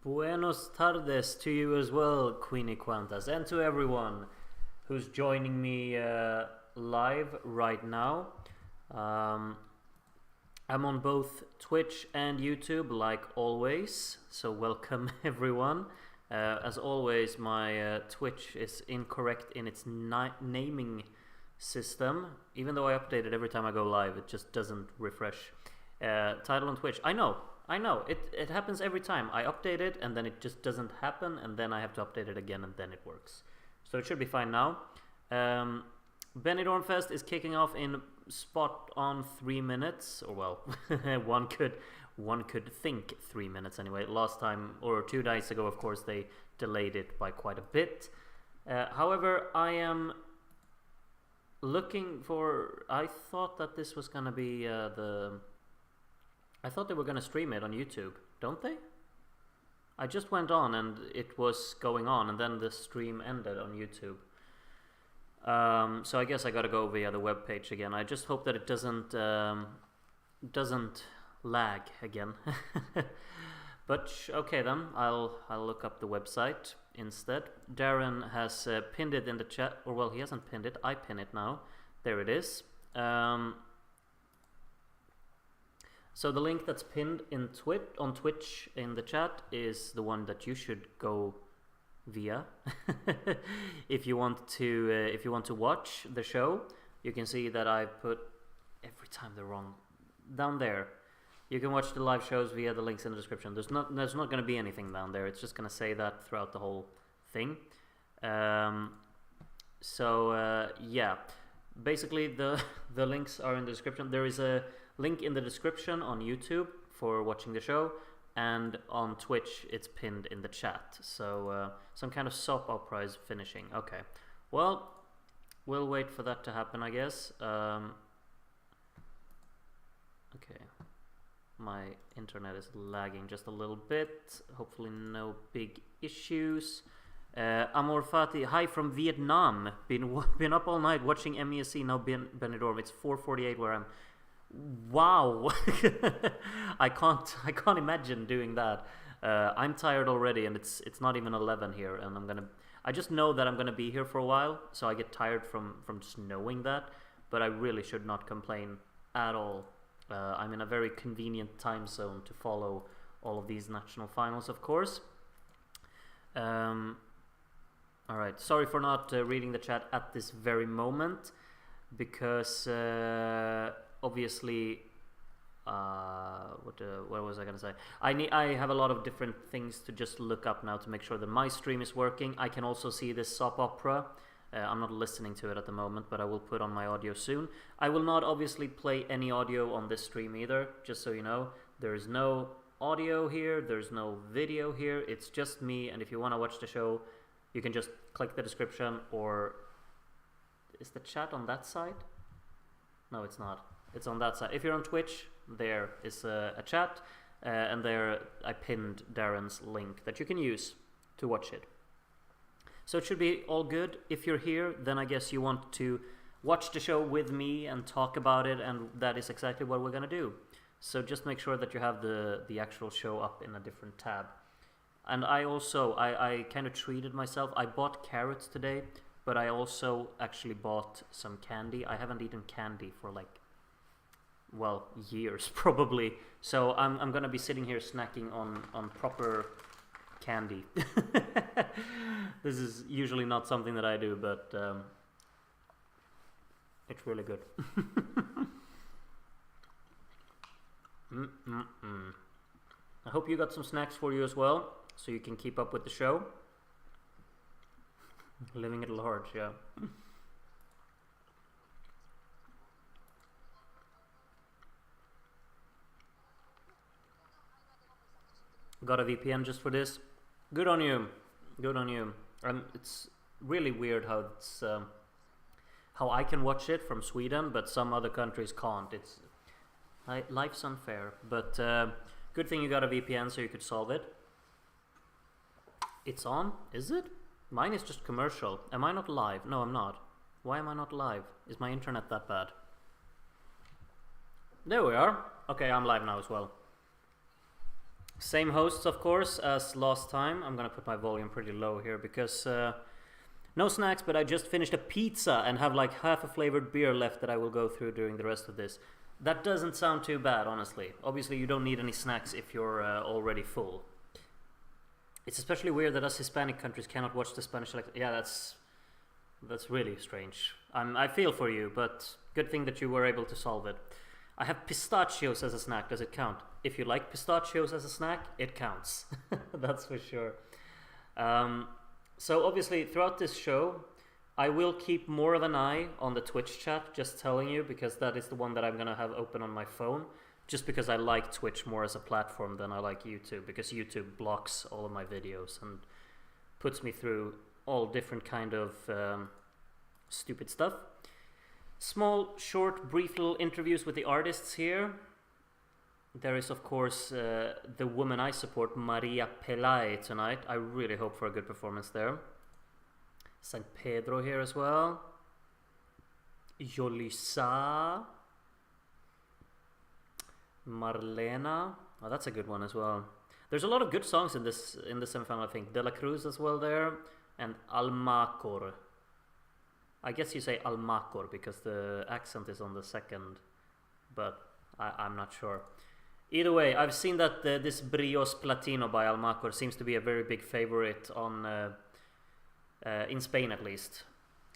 Buenos tardes to you as well, Queenie Quantas, and to everyone who's joining me live right now. I'm on both Twitch and YouTube, like always, so welcome everyone. As always, my Twitch is incorrect in its naming system. Even though I update it every time I go live, it just doesn't refresh. Title on Twitch. I know. It happens every time. I update it and then it just doesn't happen, and then I have to update it again and then it works. So it should be fine now. Benidorm Fest is kicking off in spot on 3 minutes, or well, one could think 3 minutes anyway. Last time, or 2 days ago, of course, they delayed it by quite a bit. However, I am looking for. I thought that this was gonna be I thought they were gonna stream it on YouTube, don't they? I just went on and it was going on, and then the stream ended on YouTube. So I guess I gotta go via the webpage again. I just hope that it doesn't lag again. But okay then, I'll look up the website instead. Darren has pinned it in the chat, or well, he hasn't pinned it. I pin it now. There it is. So the link that's pinned in on Twitch in the chat is the one that you should go via if you want to watch the show. You can see that I put every time they're wrong down there. You can watch the live shows via the links in the description. There's not going to be anything down there. It's just going to say that throughout the whole thing. Yeah, basically the links are in the description. There is a link in the description on YouTube for watching the show, and on Twitch it's pinned in the chat. So some kind of soap opera is finishing. Okay, well, we'll wait for that to happen, I guess. Okay, my internet is lagging just a little bit. Hopefully no big issues. Amor Fati, hi from Vietnam. Been up all night watching MESC. Now Benidorm. It's 4:48 where I'm. Wow. I can't imagine doing that. I'm tired already, and it's not even 11 here, and I just know that I'm gonna be here for a while, so I get tired from just knowing that. But I really should not complain at all. I'm in a very convenient time zone to follow all of these national finals, of course. All right, sorry for not reading the chat at this very moment, because obviously, what was I gonna say? I have a lot of different things to just look up now to make sure that my stream is working. I can also see this soap opera. I'm not listening to it at the moment, but I will put on my audio soon. I will not obviously play any audio on this stream either, just so you know. There is no audio here, there's no video here, it's just me, and if you want to watch the show, you can just click the description, or... Is the chat on that side? No, it's not. It's on that side. If you're on Twitch, there is a chat, and there I pinned Darren's link that you can use to watch it. So it should be all good. If you're here, then I guess you want to watch the show with me and talk about it, and that is exactly what we're gonna do. So just make sure that you have the actual show up in a different tab. And I also, I kind of treated myself. I bought carrots today, but I also actually bought some candy. I haven't eaten candy for like, well, years probably. So I'm gonna be sitting here snacking on proper candy. This is usually not something that I do, but it's really good. I hope you got some snacks for you as well, so you can keep up with the show. Living at large, yeah. Got a VPN just for this. Good on you. Good on you. It's really weird how it's how I can watch it from Sweden, but some other countries can't. It's life's unfair. But good thing you got a VPN so you could solve it. It's on, is it? Mine is just commercial. Am I not live? No, I'm not. Why am I not live? Is my internet that bad? There we are. Okay, I'm live now as well. Same hosts, of course, as last time. I'm gonna put my volume pretty low here because no snacks, but I just finished a pizza and have like half a flavored beer left that I will go through during the rest of this. That doesn't sound too bad, honestly. Obviously, you don't need any snacks if you're already full. It's especially weird that us Hispanic countries cannot watch the Spanish election. Yeah, that's really strange. I feel for you, but good thing that you were able to solve it. I have pistachios as a snack. Does it count? If you like pistachios as a snack, it counts. That's for sure. So obviously, throughout this show, I will keep more of an eye on the Twitch chat, just telling you, because that is the one that I'm going to have open on my phone, just because I like Twitch more as a platform than I like YouTube, because YouTube blocks all of my videos and puts me through all different kind of stupid stuff. Small, short, brief little interviews with the artists here. There is, of course, the woman I support, Maria Pela, tonight. I really hope for a good performance there. St. Pedro here as well. Yolisa. Marlena. Oh, that's a good one as well. There's a lot of good songs in this semifinal, I think. De la Cruz as well there. And Almacor. I guess you say Almacor because the accent is on the second. But I'm not sure. Either way, I've seen that this Brios Platino by Almacor seems to be a very big favorite on in Spain, at least.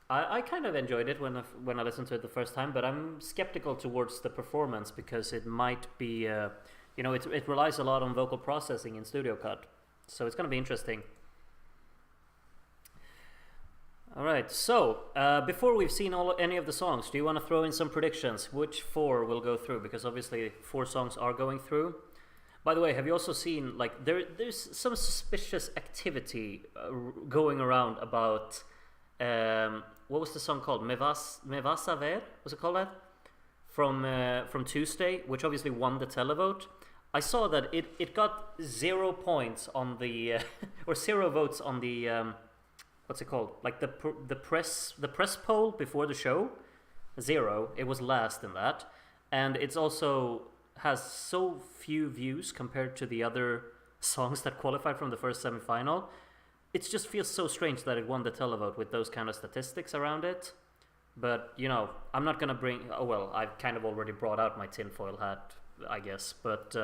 I kind of enjoyed it when I listened to it the first time, but I'm skeptical towards the performance because it might be, it relies a lot on vocal processing in Studio Cut, so it's going to be interesting. All right, so before we've seen any of the songs, do you want to throw in some predictions? Which 4 will go through? Because obviously 4 songs are going through. By the way, have you also seen, like, there's some suspicious activity going around about, what was the song called? Me vas a ver? Was it called that? From Tuesday, which obviously won the televote. I saw that it got 0 points on the, or 0 votes on the, what's it called? Like the press poll before the show, 0. It was last in that, and it's also has so few views compared to the other songs that qualified from the first semifinal. It just feels so strange that it won the televote with those kind of statistics around it. But, I'm not gonna bring... Oh, well, I've kind of already brought out my tinfoil hat, I guess. But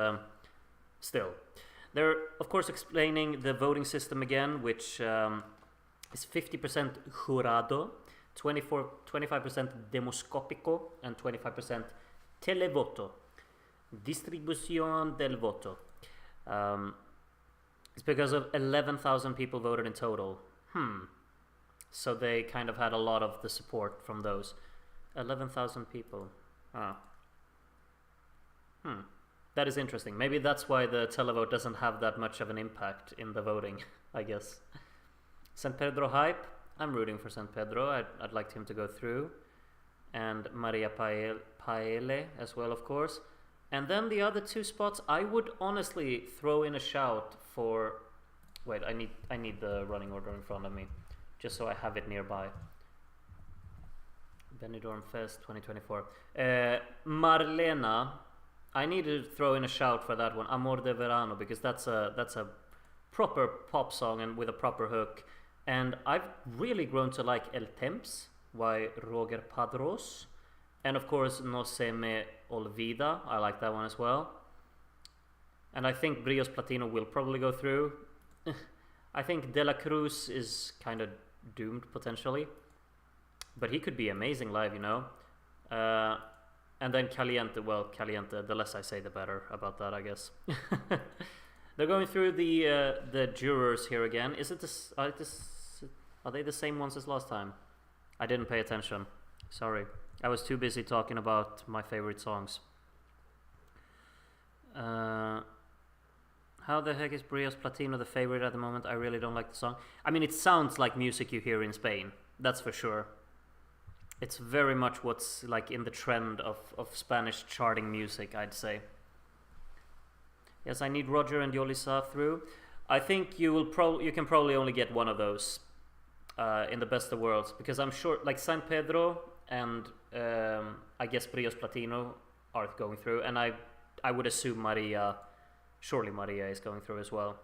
still. They're, of course, explaining the voting system again, which is 50% jurado, 25% demoscópico, and 25% televoto. Distribución del voto. It's because of 11,000 people voted in total. So they kind of had a lot of the support from those. 11,000 people. That is interesting. Maybe that's why the televote doesn't have that much of an impact in the voting, I guess. St. Pedro hype. I'm rooting for St. Pedro. I'd like him to go through. And Maria Paele as well, of course. And then the other 2 spots, I would honestly throw in a shout for... Wait, I need the running order in front of me, just so I have it nearby. Benidorm Fest 2024. Marlena, I need to throw in a shout for that one. Amor De Verano, because that's a proper pop song and with a proper hook. And I've really grown to like El Temps by Roger Padros. And of course, No Se Me Olvida. I like that one as well. And I think Brios Platino will probably go through. I think De La Cruz is kind of doomed, potentially. But he could be amazing live, And then Caliente. Well, Caliente, the less I say, the better about that, I guess. They're going through the jurors here again. Are they the same ones as last time? I didn't pay attention. Sorry. I was too busy talking about my favorite songs. How the heck is Brios Platino the favorite at the moment? I really don't like the song. I mean, it sounds like music you hear in Spain. That's for sure. It's very much what's like in the trend of Spanish charting music, I'd say. Yes, I need Roger and Yolisa through. I think you can probably only get one of those in the best of worlds, because I'm sure like San Pedro and I guess Brios Platino are going through, and I would assume Maria Surely Maria is going through as well.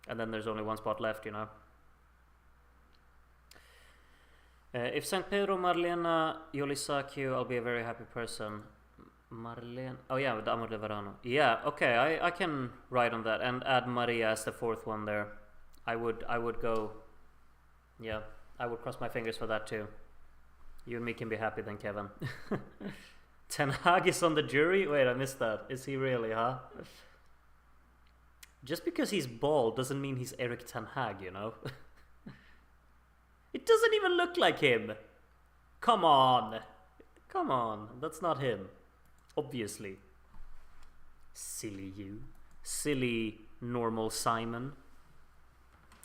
And then there's only one spot left, you know. If St. Pedro Marlena Yolisakio, I'll be a very happy person. Marlene. Oh yeah, with Amor De Verano. Yeah, okay, I can write on that and add Maria as the fourth one there. I would go. Yeah, I would cross my fingers for that too. You and me can be happy then, Kevin. Ten Hag is on the jury? Wait, I missed that. Is he really, huh? Just because he's bald doesn't mean he's Eric Ten Hag, you know? It doesn't even look like him. Come on. Come on, that's not him. Obviously. Silly you. Silly normal Simon.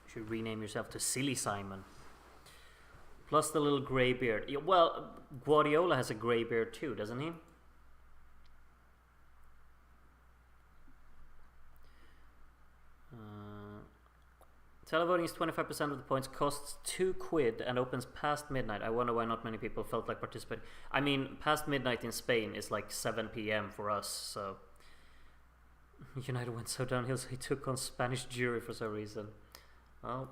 You should rename yourself to Silly Simon. Plus the little grey beard. Yeah, well, Guardiola has a grey beard too, doesn't he? Televoting is 25% of the points, costs £2 and opens past midnight. I wonder why not many people felt like participating. I mean, past midnight in Spain is like 7 p.m. for us, so... United went so downhill, so he took on Spanish jury for some reason. Well...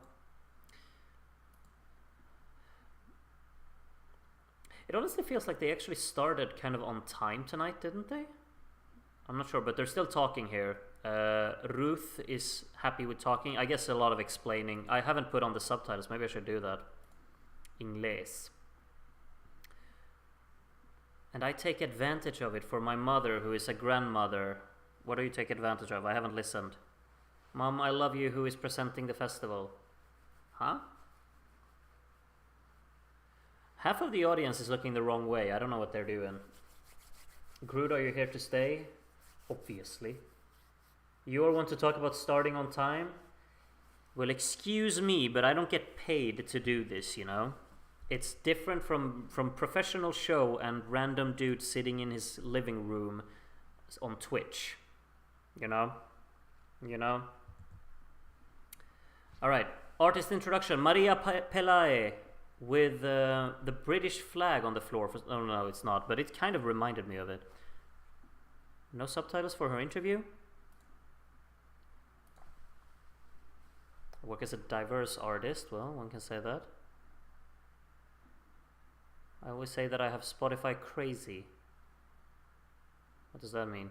It honestly feels like they actually started kind of on time tonight, didn't they? I'm not sure, but they're still talking here. Ruth is happy with talking. I guess a lot of explaining. I haven't put on the subtitles. Maybe I should do that. Inglés. And I take advantage of it for my mother, who is a grandmother. What do you take advantage of? I haven't listened. Mom, I love you, who is presenting the festival. Huh? Half of the audience is looking the wrong way. I don't know what they're doing. Groot, are you here to stay? Obviously. You all want to talk about starting on time? Well, excuse me, but I don't get paid to do this, you know? It's different from professional show and random dude sitting in his living room on Twitch. You know? You know? Alright, artist introduction. Maria Pela with the British flag on the floor. Oh no, it's not, but it kind of reminded me of it. No subtitles for her interview? Work as a diverse artist. Well, one can say that. I always say that I have Spotify crazy. What does that mean?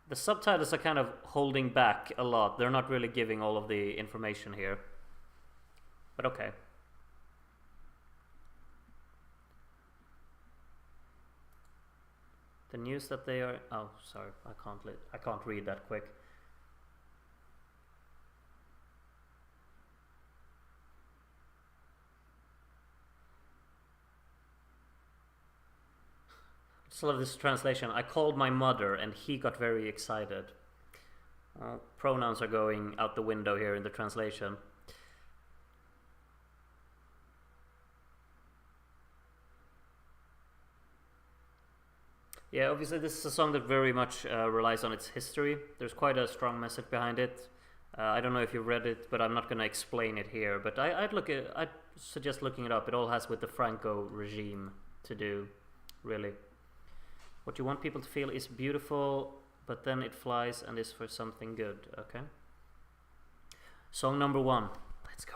The subtitles are kind of holding back a lot. They're not really giving all of the information here. But okay. The news that they are... Oh, sorry. I can't read that quick. I just love this translation. I called my mother and he got very excited. Pronouns are going out the window here in the translation. Yeah, obviously this is a song that very much relies on its history. There's quite a strong message behind it. I don't know if you've read it, but I'm not going to explain it here. But I'd suggest looking it up. It all has with the Franco regime to do, really. What you want people to feel is beautiful, but then it flies and is for something good, okay? Song number 1. Let's go.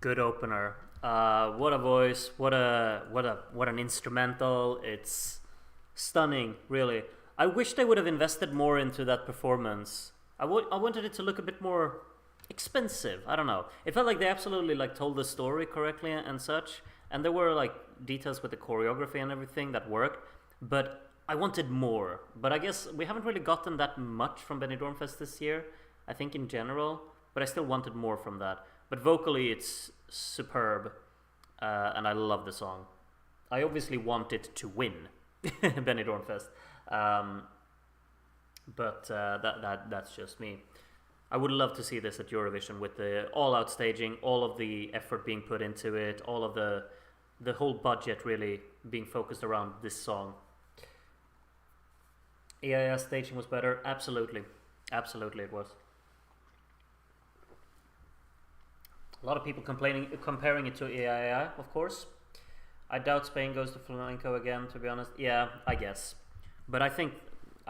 Good opener. What a voice! What an instrumental! It's stunning, really. I wish they would have invested more into that performance. I wanted it to look a bit more expensive. I don't know. It felt like they absolutely like told the story correctly and such, and there were like details with the choreography and everything that worked. But I wanted more. But I guess we haven't really gotten that much from Benidorm Fest this year. I think in general, but I still wanted more from that. But vocally, it's superb, and I love the song. I obviously want it to win Benidorm Fest, but that's just me. I would love to see this at Eurovision with the all-out staging, all of the effort being put into it, all of the whole budget really being focused around this song. EIA staging was better, absolutely, absolutely it was. A lot of people comparing it to EIA, of course. I doubt Spain goes to flamenco again, to be honest. Yeah, I guess. But I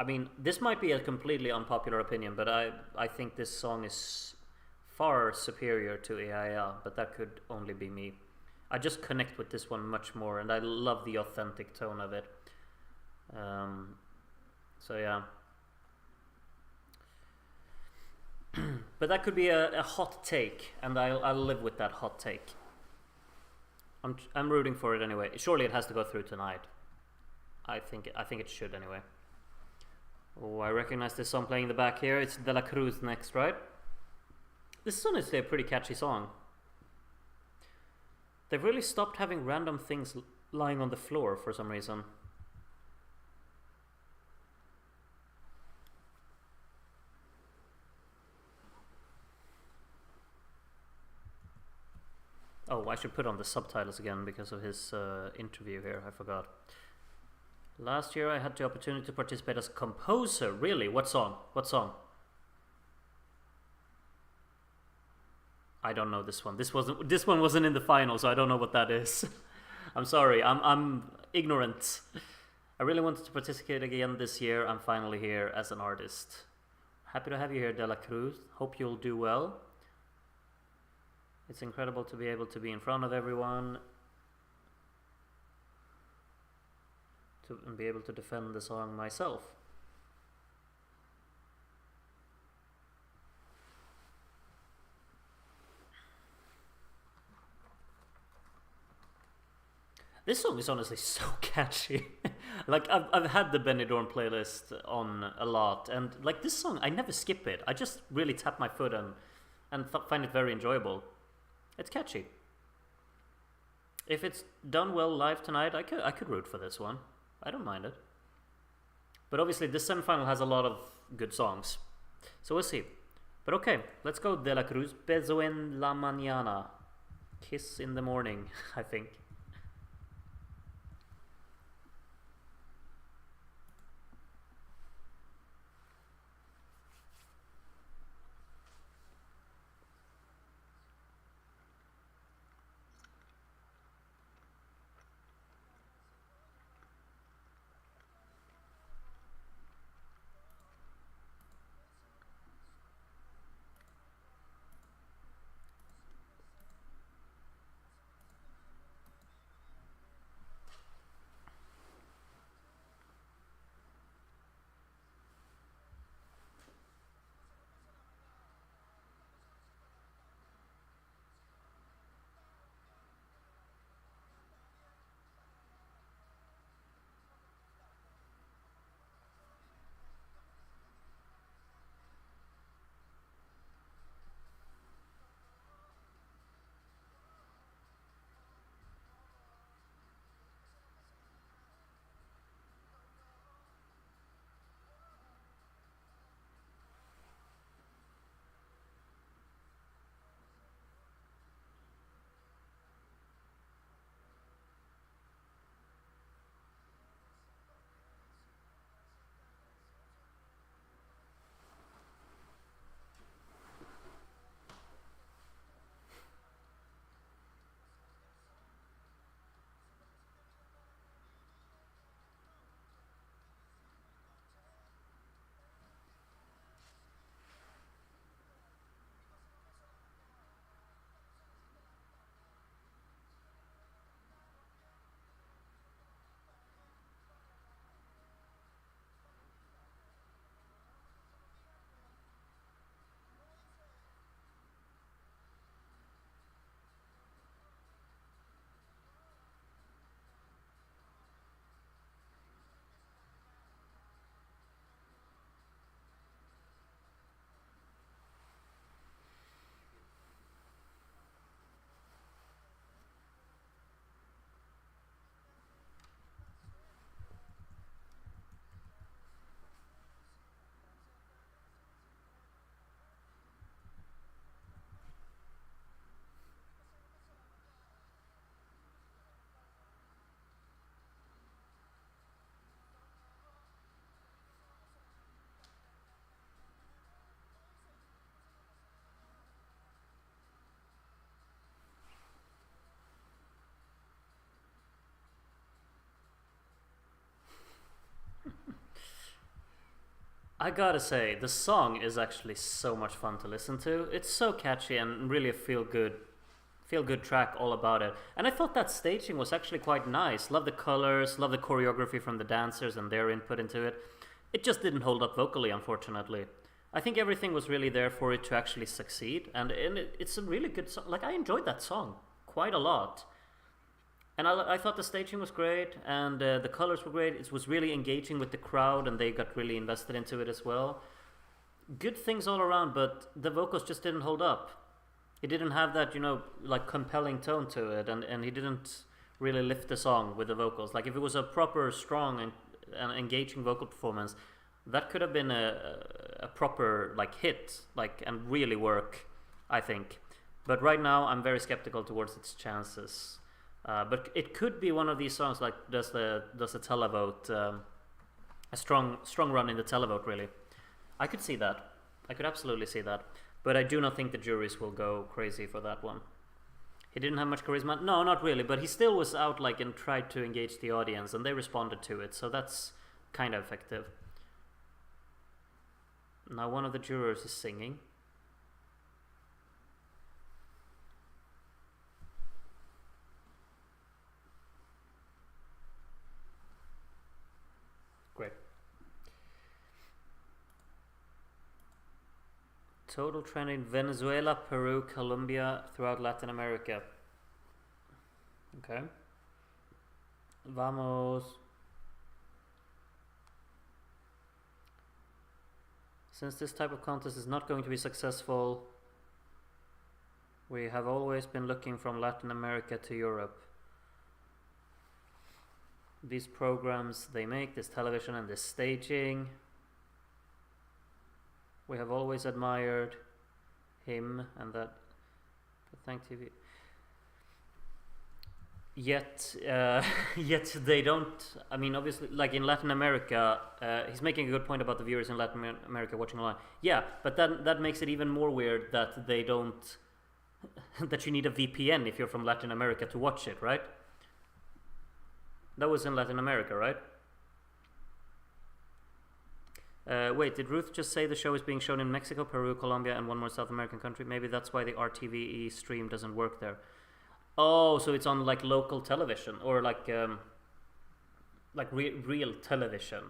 mean, this might be a completely unpopular opinion, but I think this song is far superior to EIA, but that could only be me. I just connect with this one much more, and I love the authentic tone of it. So yeah. But that could be a hot take, and I'll live with that hot take. I'm rooting for it anyway. Surely it has to go through tonight. I think it should anyway. Oh, I recognize this song playing in the back here. It's De La Cruz next, right? This is honestly a pretty catchy song. They've really stopped having random things lying on the floor for some reason. Oh, I should put on the subtitles again because of his interview here. I forgot. Last year I had the opportunity to participate as a composer. Really? What song? What song? I don't know this one. This one wasn't in the final, so I don't know what that is. I'm sorry. I'm ignorant. I really wanted to participate again this year. I'm finally here as an artist. Happy to have you here, De La Cruz. Hope you'll do well. It's incredible to be able to be in front of everyone and be able to defend the song myself. This song is honestly so catchy. Like I've had the Benidorm playlist on a lot, and like this song I never skip it. I just really tap my foot and find it very enjoyable. It's catchy. If it's done well live tonight, I could root for this one. I don't mind it. But obviously this semifinal has a lot of good songs. So we'll see. But okay, let's go De La Cruz. Beso en la mañana. Kiss in the morning, I think. I gotta say, the song is actually so much fun to listen to. It's so catchy and really a feel good track all about it. And I thought that staging was actually quite nice. Love the colors, love the choreography from the dancers and their input into it. It just didn't hold up vocally, unfortunately. I think everything was really there for it to actually succeed, and it's a really good song. Like, I enjoyed that song quite a lot. And I thought the staging was great, and the colors were great. It was really engaging with the crowd, and they got really invested into it as well. Good things all around, but the vocals just didn't hold up. He didn't have that, like compelling tone to it, and he didn't really lift the song with the vocals. Like if it was a proper, strong and engaging vocal performance, that could have been a proper like hit, like and really work, I think. But right now, I'm very skeptical towards its chances. But it could be one of these songs like does the televote, a strong run in the televote. Really, I could see that. I could absolutely see that. But I do not think the juries will go crazy for that one. He didn't have much charisma. No, not really. But he still was out like and tried to engage the audience, and they responded to it. So that's kind of effective. Now one of the jurors is singing. Great. Total trend in Venezuela, Peru, Colombia, throughout Latin America. Okay. Vamos. Since this type of contest is not going to be successful, we have always been looking from Latin America to Europe. These programs they make, this television and this staging, we have always admired him and that. Thank TV. Yet they don't. I mean, obviously, like in Latin America, he's making a good point about the viewers in Latin America watching online. Yeah, but that makes it even more weird that they don't. That you need a VPN if you're from Latin America to watch it, right? That was in Latin America, right? Wait, did Ruth just say the show is being shown in Mexico, Peru, Colombia, and one more South American country? Maybe that's why the RTVE stream doesn't work there. Oh, so it's on like local television or like real television,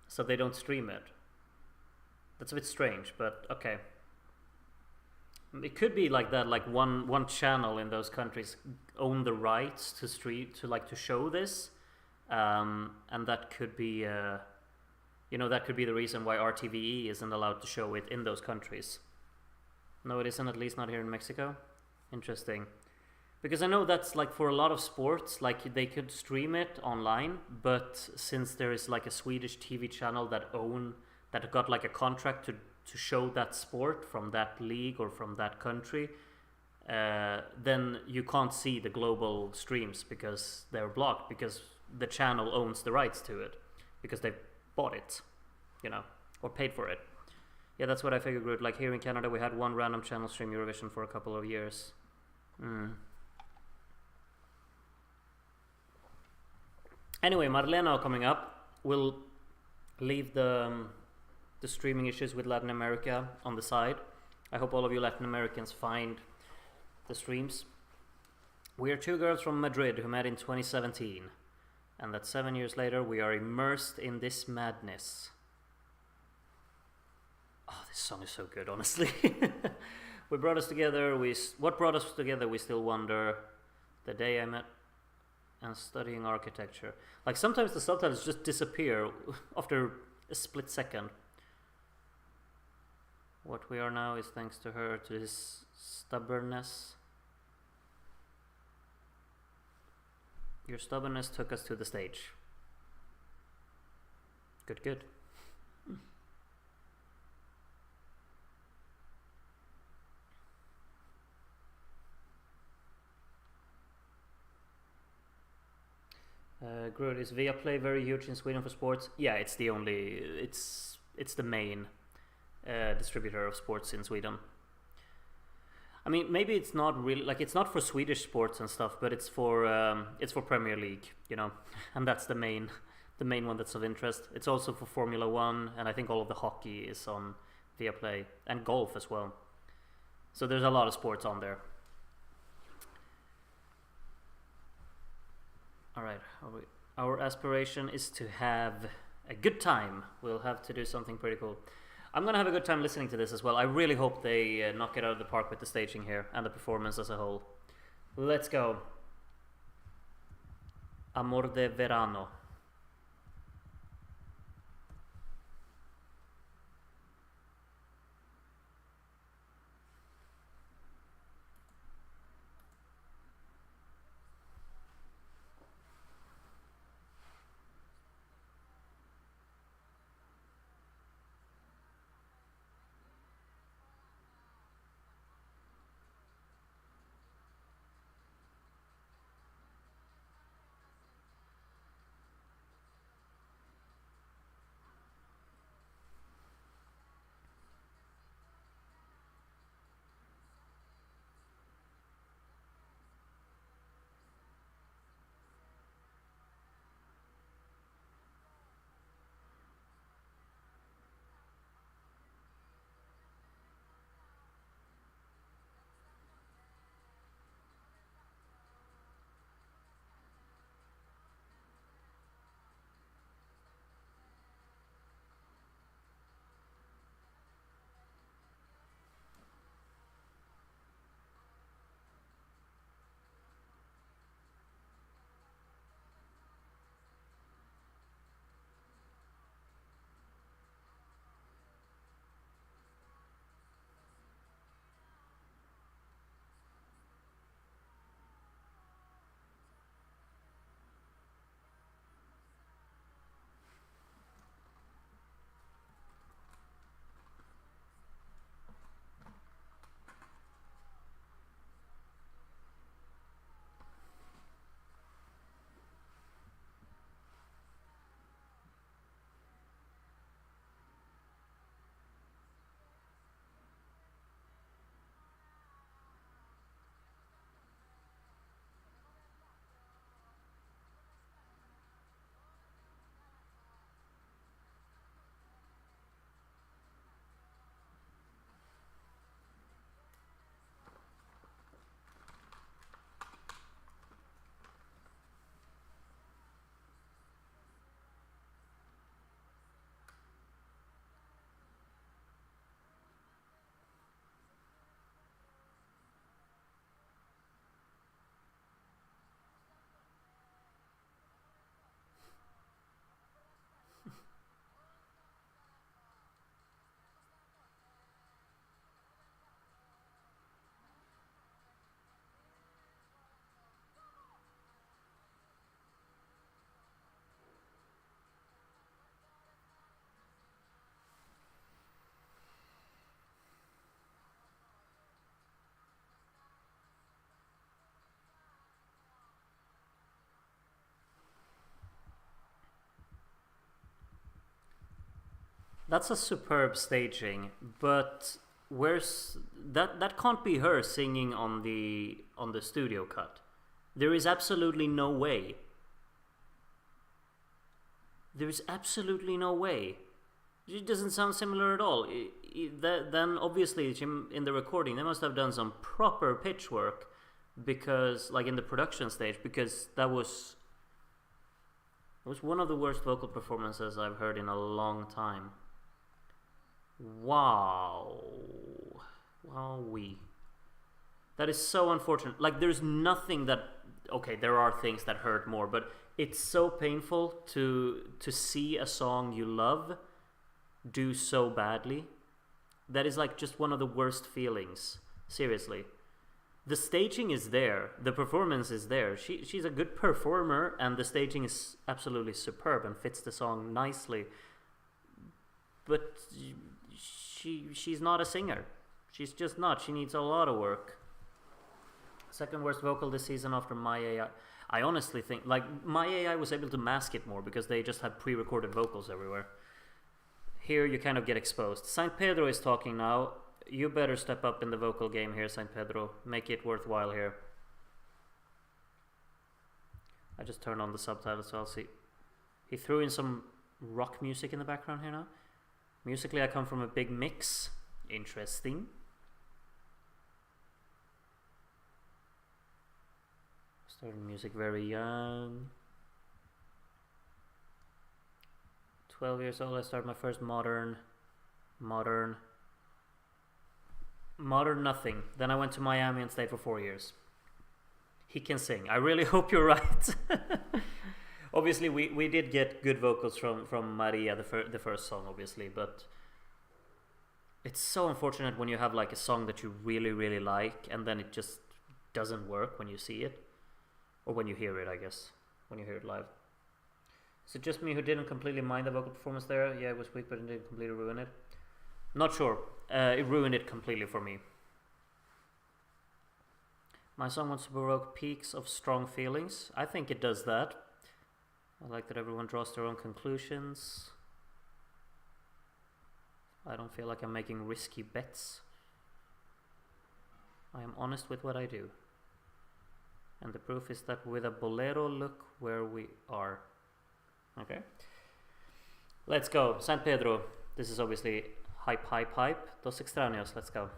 so they don't stream it. That's a bit strange, but okay. It could be like that, like one channel in those countries own the rights to stream to show this, and that could be that could be the reason why RTVE isn't allowed to show it in those countries. No, it isn't, at least not here in Mexico. Interesting. Because I know that's like for a lot of sports, like they could stream it online, but since there is like a Swedish TV channel that got like a contract to show that sport from that league or from that country, then you can't see the global streams because they're blocked, because the channel owns the rights to it, because they bought it, or paid for it. Yeah, that's what I figured. Like here in Canada, we had one random channel stream Eurovision for a couple of years. Anyway, Marlena coming up. We'll leave the streaming issues with Latin America on the side. I hope all of you Latin Americans find the streams. We are two girls from Madrid who met in 2017, and that 7 years later we are immersed in this madness. Oh, this song is so good, honestly. What brought us together, we still wonder. The day I met and studying architecture. Like sometimes the subtitles just disappear after a split second. What we are now is thanks to her, to his stubbornness. Your stubbornness took us to the stage. Good. Grud, is Viaplay very huge in Sweden for sports? Yeah, it's the main distributor of sports in Sweden. I mean, maybe it's not really like it's not for Swedish sports and stuff, but it's for Premier League, and that's the main the main one that's of interest. It's also for Formula 1, and I think all of the hockey is on Viaplay, and golf as well. So there's a lot of sports on there. Alright, our aspiration is to have a good time. We'll have to do something pretty cool. I'm gonna have a good time listening to this as well. I really hope they knock it out of the park with the staging here and the performance as a whole. Let's go. Amor De Verano. That's a superb staging, but where's that can't be her singing on the studio cut. There is absolutely no way. There's absolutely no way. It doesn't sound similar at all. Then obviously in the recording they must have done some proper pitch work, because like in the production stage, because that was one of the worst vocal performances I've heard in a long time. Wow. Wowee. That is so unfortunate. Like, there's nothing that... Okay, there are things that hurt more, but it's so painful to see a song you love do so badly. That is like just one of the worst feelings. Seriously. The staging is there. The performance is there. She's a good performer, and the staging is absolutely superb and fits the song nicely. But she's not a singer. She's just not. She needs a lot of work. Second worst vocal this season after My AI. I honestly think, like, My AI was able to mask it more because they just had pre-recorded vocals everywhere. Here you kind of get exposed. Saint Pedro is talking now. You better step up in the vocal game here, Saint Pedro. Make it worthwhile here. I just turned on the subtitles so I'll see. He threw in some rock music in the background here now. Musically, I come from a big mix. Interesting. Started music very young. 12 years old, I started my first modern nothing. Then I went to Miami and stayed for 4 years. He can sing. I really hope you're right. Obviously, we did get good vocals from Maria, the first song, obviously, but it's so unfortunate when you have like a song that you really, really like and then it just doesn't work when you see it. Or when you hear it, I guess. When you hear it live. Is it just me who didn't completely mind the vocal performance there? Yeah, it was weak, but it didn't completely ruin it. Not sure. It ruined it completely for me. My song wants to provoke peaks of strong feelings. I think it does that. I like that everyone draws their own conclusions. I don't feel like I'm making risky bets. I am honest with what I do. And the proof is that with a bolero, look where we are. Okay. Let's go. San Pedro. This is obviously hype. Dos extraños. Let's go.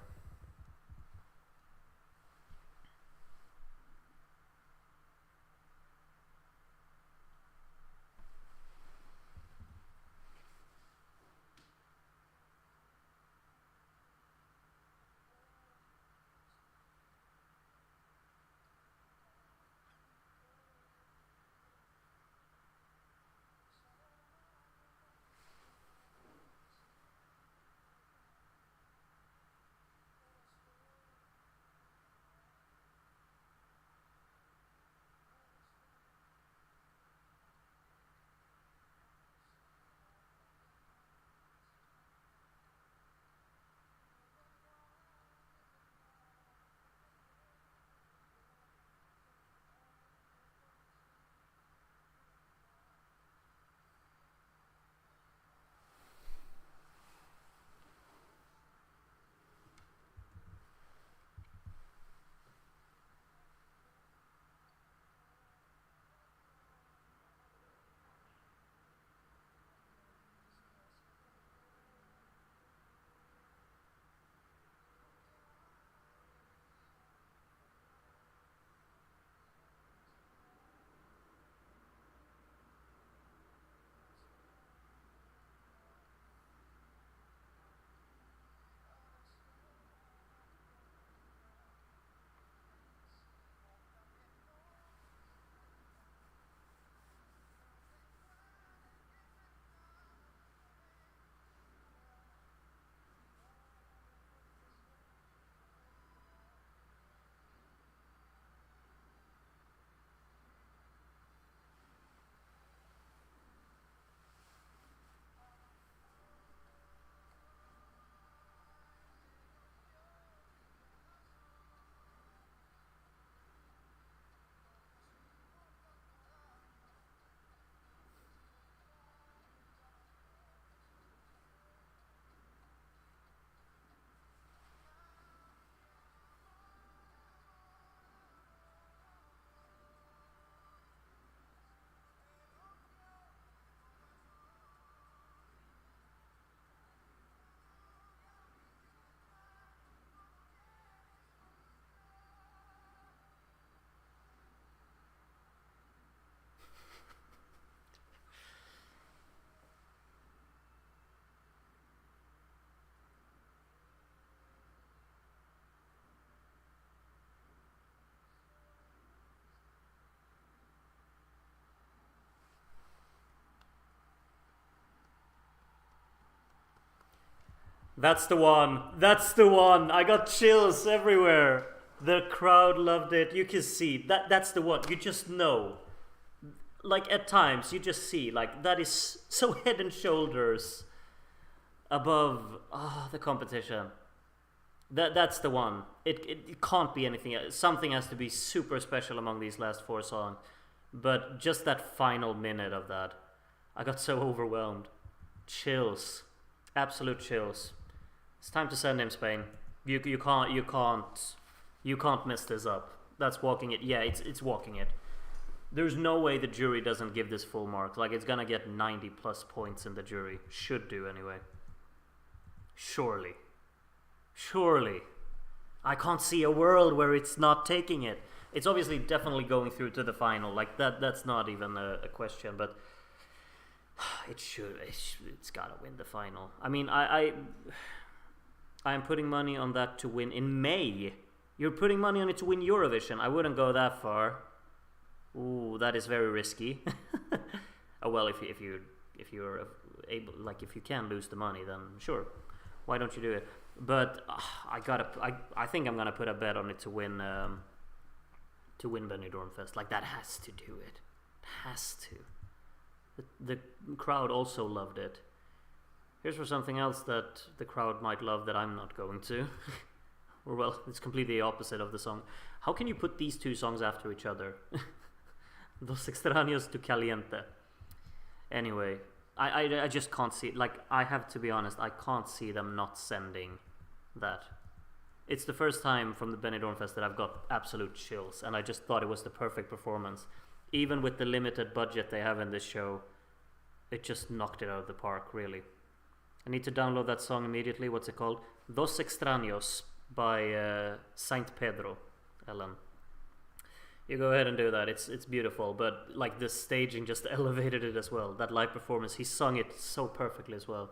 That's the one. That's the one. I got chills everywhere. The crowd loved it. You can see that's the one. You just know. Like at times you just see like that is so head and shoulders above the competition. That's the one. It can't be anything else. Something has to be super special among these last 4 songs. But just that final minute of that, I got so overwhelmed. Chills. Absolute chills. It's time to send him, Spain. You can't mess this up. That's walking it. Yeah, it's walking it. There's no way the jury doesn't give this full mark. Like, it's gonna get 90 plus points in the jury. Should do anyway. Surely. Surely. I can't see a world where it's not taking it. It's obviously definitely going through to the final. Like, that's not even a question, but it's gotta win the final. I mean, I'm putting money on that to win in May. You're putting money on it to win Eurovision. I wouldn't go that far. Ooh, that is very risky. Oh well, if you're able, like, if you can lose the money, then sure, why don't you do it? But I think I'm gonna put a bet on it to win Benidorm Fest. Like, that has to do it. It has to. The crowd also loved it. Here's for something else that the crowd might love that I'm not going to. Or well, it's completely opposite of the song. How can you put these two songs after each other? Dos extraños tu caliente. Anyway, I just can't see, like, I have to be honest, I can't see them not sending that. It's the first time from the Benidorm Fest that I've got absolute chills, and I just thought it was the perfect performance. Even with the limited budget they have in this show, it just knocked it out of the park, really. I need to download that song immediately. What's it called? Dos extraños by Saint Pedro, Ellen. You go ahead and do that. It's beautiful, but like, the staging just elevated it as well. That live performance, he sung it so perfectly as well.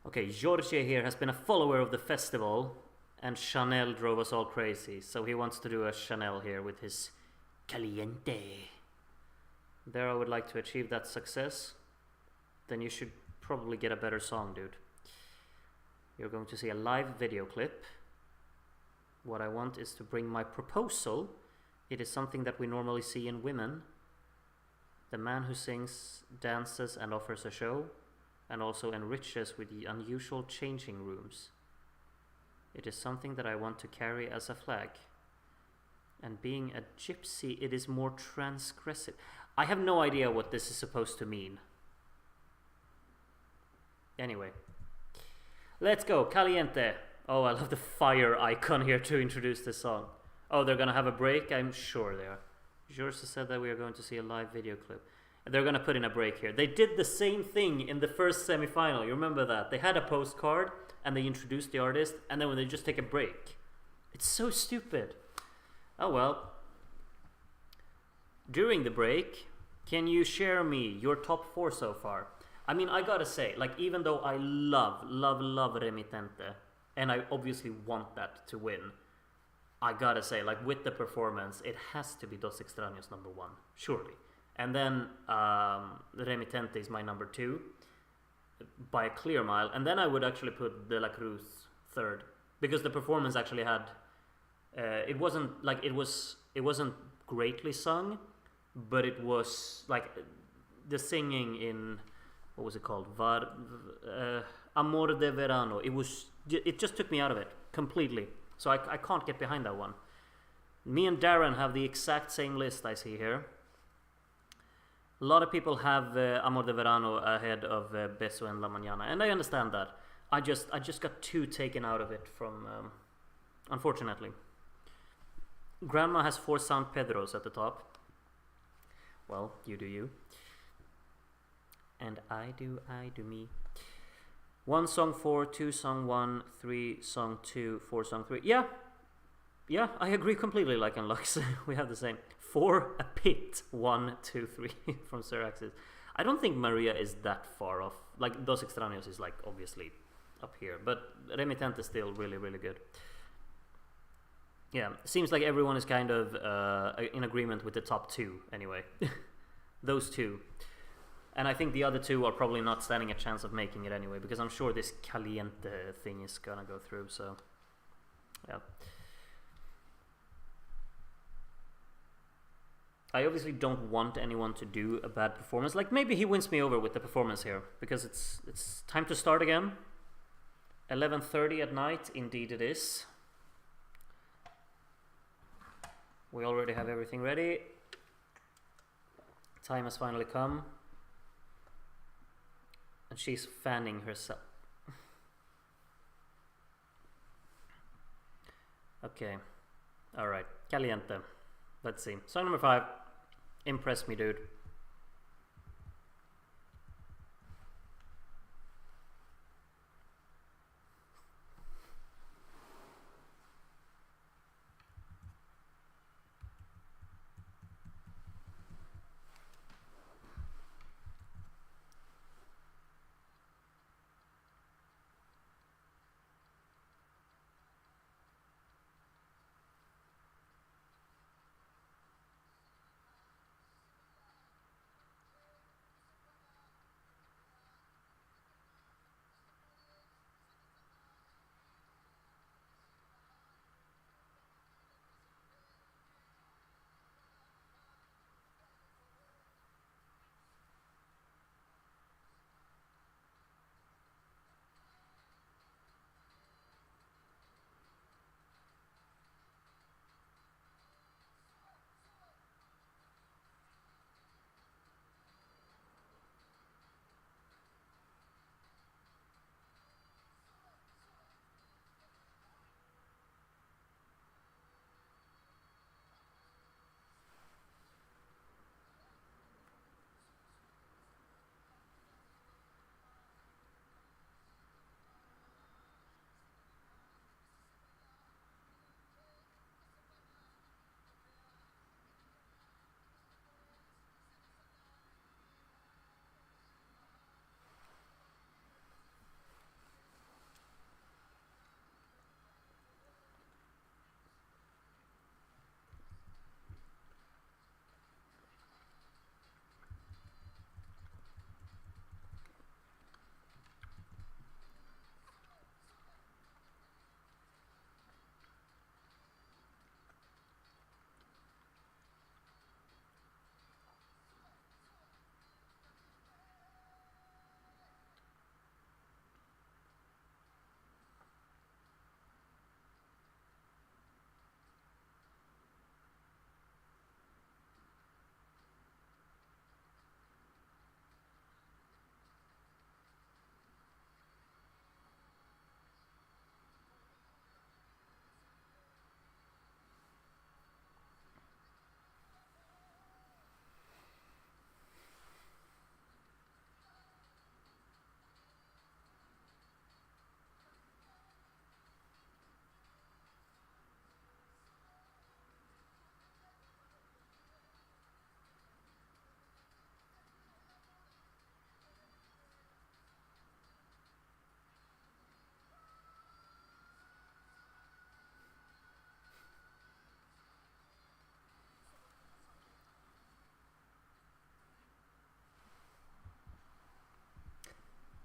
Okay, Jorge here has been a follower of the festival, and Chanel drove us all crazy. So he wants to do a Chanel here with his Caliente. There, I would like to achieve that success. Then you should probably get a better song, dude. You're going to see a live video clip. What I want is to bring my proposal. It is something that we normally see in women. The man who sings, dances, and offers a show, and also enriches with the unusual changing rooms. It is something that I want to carry as a flag. And being a gypsy, it is more transgressive. I have no idea what this is supposed to mean. Anyway. Let's go, Caliente. Oh, I love the fire icon here to introduce this song. Oh, they're gonna have a break? I'm sure they are. George said that we are going to see a live video clip. They're gonna put in a break here. They did the same thing in the first semi-final. You remember that? They had a postcard and they introduced the artist, and then when they just take a break. It's so stupid. Oh well. During the break, can you share me your top 4 so far? I mean, I gotta say, like, even though I love Remitente, and I obviously want that to win, I gotta say, like, with the performance, it has to be Dos Extraños number 1, surely. And then Remitente is my number 2, by a clear mile. And then I would actually put De La Cruz 3rd, because the performance actually had, it wasn't greatly sung, but it was, like, the singing in, what was it called? Amor De Verano. It just took me out of it completely. So I can't get behind that one. Me and Darren have the exact same list I see here. A lot of people have Amor De Verano ahead of Beso en la Mañana, and I understand that. I just got 2 taken out of it from, unfortunately. Grandma has 4 San Pedros at the top. Well, you do you. And I do me. 1 song 4, 2 song 1, 3 song 2, 4 song 3. Yeah, I agree completely. Like on Lux, we have the same. 4 a pit. 1, 2, 3 from Sir Axis. I don't think Maria is that far off. Like, Dos Extraños is, like, obviously up here, but Remitente is still really, really good. Yeah, seems like everyone is kind of in agreement with the top 2 anyway. Those 2. And I think the other 2 are probably not standing a chance of making it anyway, because I'm sure this Caliente thing is gonna go through, so yeah. I obviously don't want anyone to do a bad performance. Like, maybe he wins me over with the performance here, because it's time to start again. 11:30 at night, indeed it is. We already have everything ready. Time has finally come. And she's fanning herself. Okay. Alright. Caliente. Let's see. Song number 5. Impress me, dude.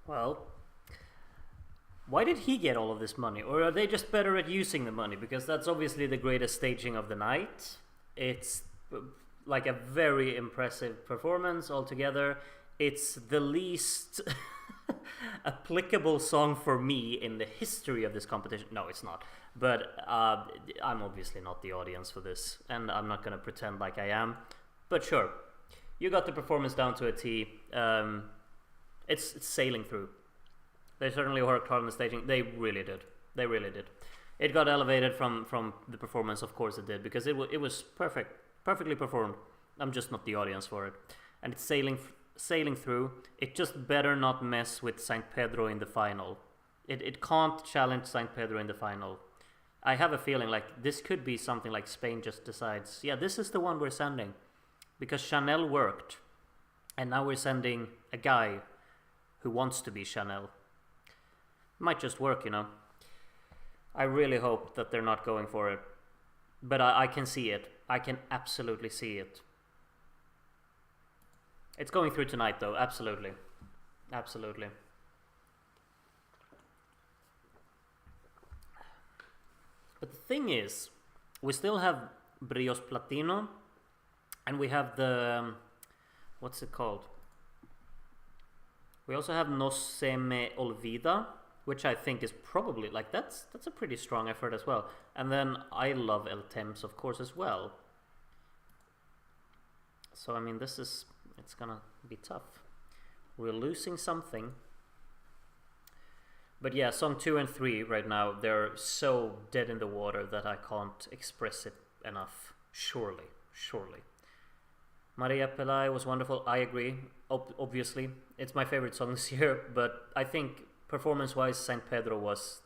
Well, why did he get all of this money? Or are they just better at using the money? Because that's obviously the greatest staging of the night. It's like a very impressive performance altogether. It's the least applicable song for me in the history of this competition. No, it's not. But I'm obviously not the audience for this, and I'm not going to pretend like I am. But sure, you got the performance down to a T. It's sailing through. They certainly worked hard on the staging. They really did. They really did. It got elevated from the performance, of course it did, because it was perfectly performed. I'm just not the audience for it. And it's sailing through. It just better not mess with St. Pedro in the final. It can't challenge St. Pedro in the final. I have a feeling like this could be something like Spain just decides, yeah, this is the one we're sending. Because Chanel worked. And now we're sending a guy who wants to be Chanel. Might just work, you know. I really hope that they're not going for it. But I can see it. I can absolutely see it. It's going through tonight, though. Absolutely. Absolutely. But the thing is, we still have Brios Platino. And we have the... what's it called? We also have No Se Me Olvida, which I think is probably, like, that's a pretty strong effort as well. And then I love El Temps, of course, as well. So, I mean, it's gonna be tough. We're losing something. But yeah, song 2 and 3 right now, they're so dead in the water that I can't express it enough. Surely. Maria Pela was wonderful. I agree. Obviously, it's my favorite song this year. But I think performance-wise, Saint Pedro was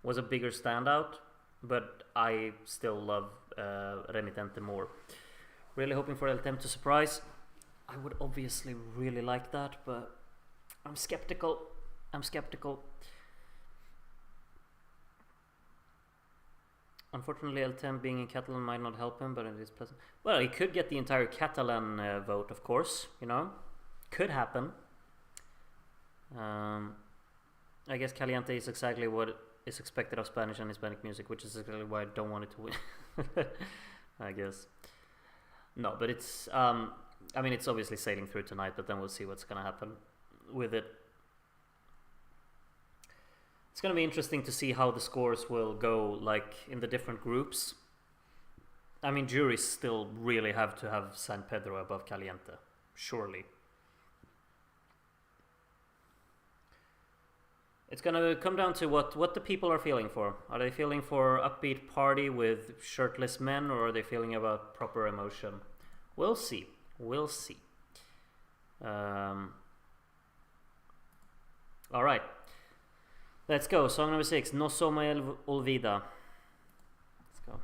was a bigger standout. But I still love Renitente more. Really hoping for El Temps to surprise. I would obviously really like that, but I'm skeptical. Unfortunately, El Temps being in Catalan might not help him, but it is pleasant. Well, he could get the entire Catalan vote, of course, you know. Could happen. I guess Caliente is exactly what is expected of Spanish and Hispanic music, which is exactly why I don't want it to win. I guess. No, but it's... I mean, it's obviously sailing through tonight, but then we'll see what's going to happen with it. It's going to be interesting to see how the scores will go, like, in the different groups. I mean, juries still really have to have San Pedro above Caliente, surely. It's going to come down to what the people are feeling for. Are they feeling for upbeat party with shirtless men, or are they feeling about proper emotion? We'll see. We'll see. All right. Let's go. Song number 6. No so me olvida. Let's go.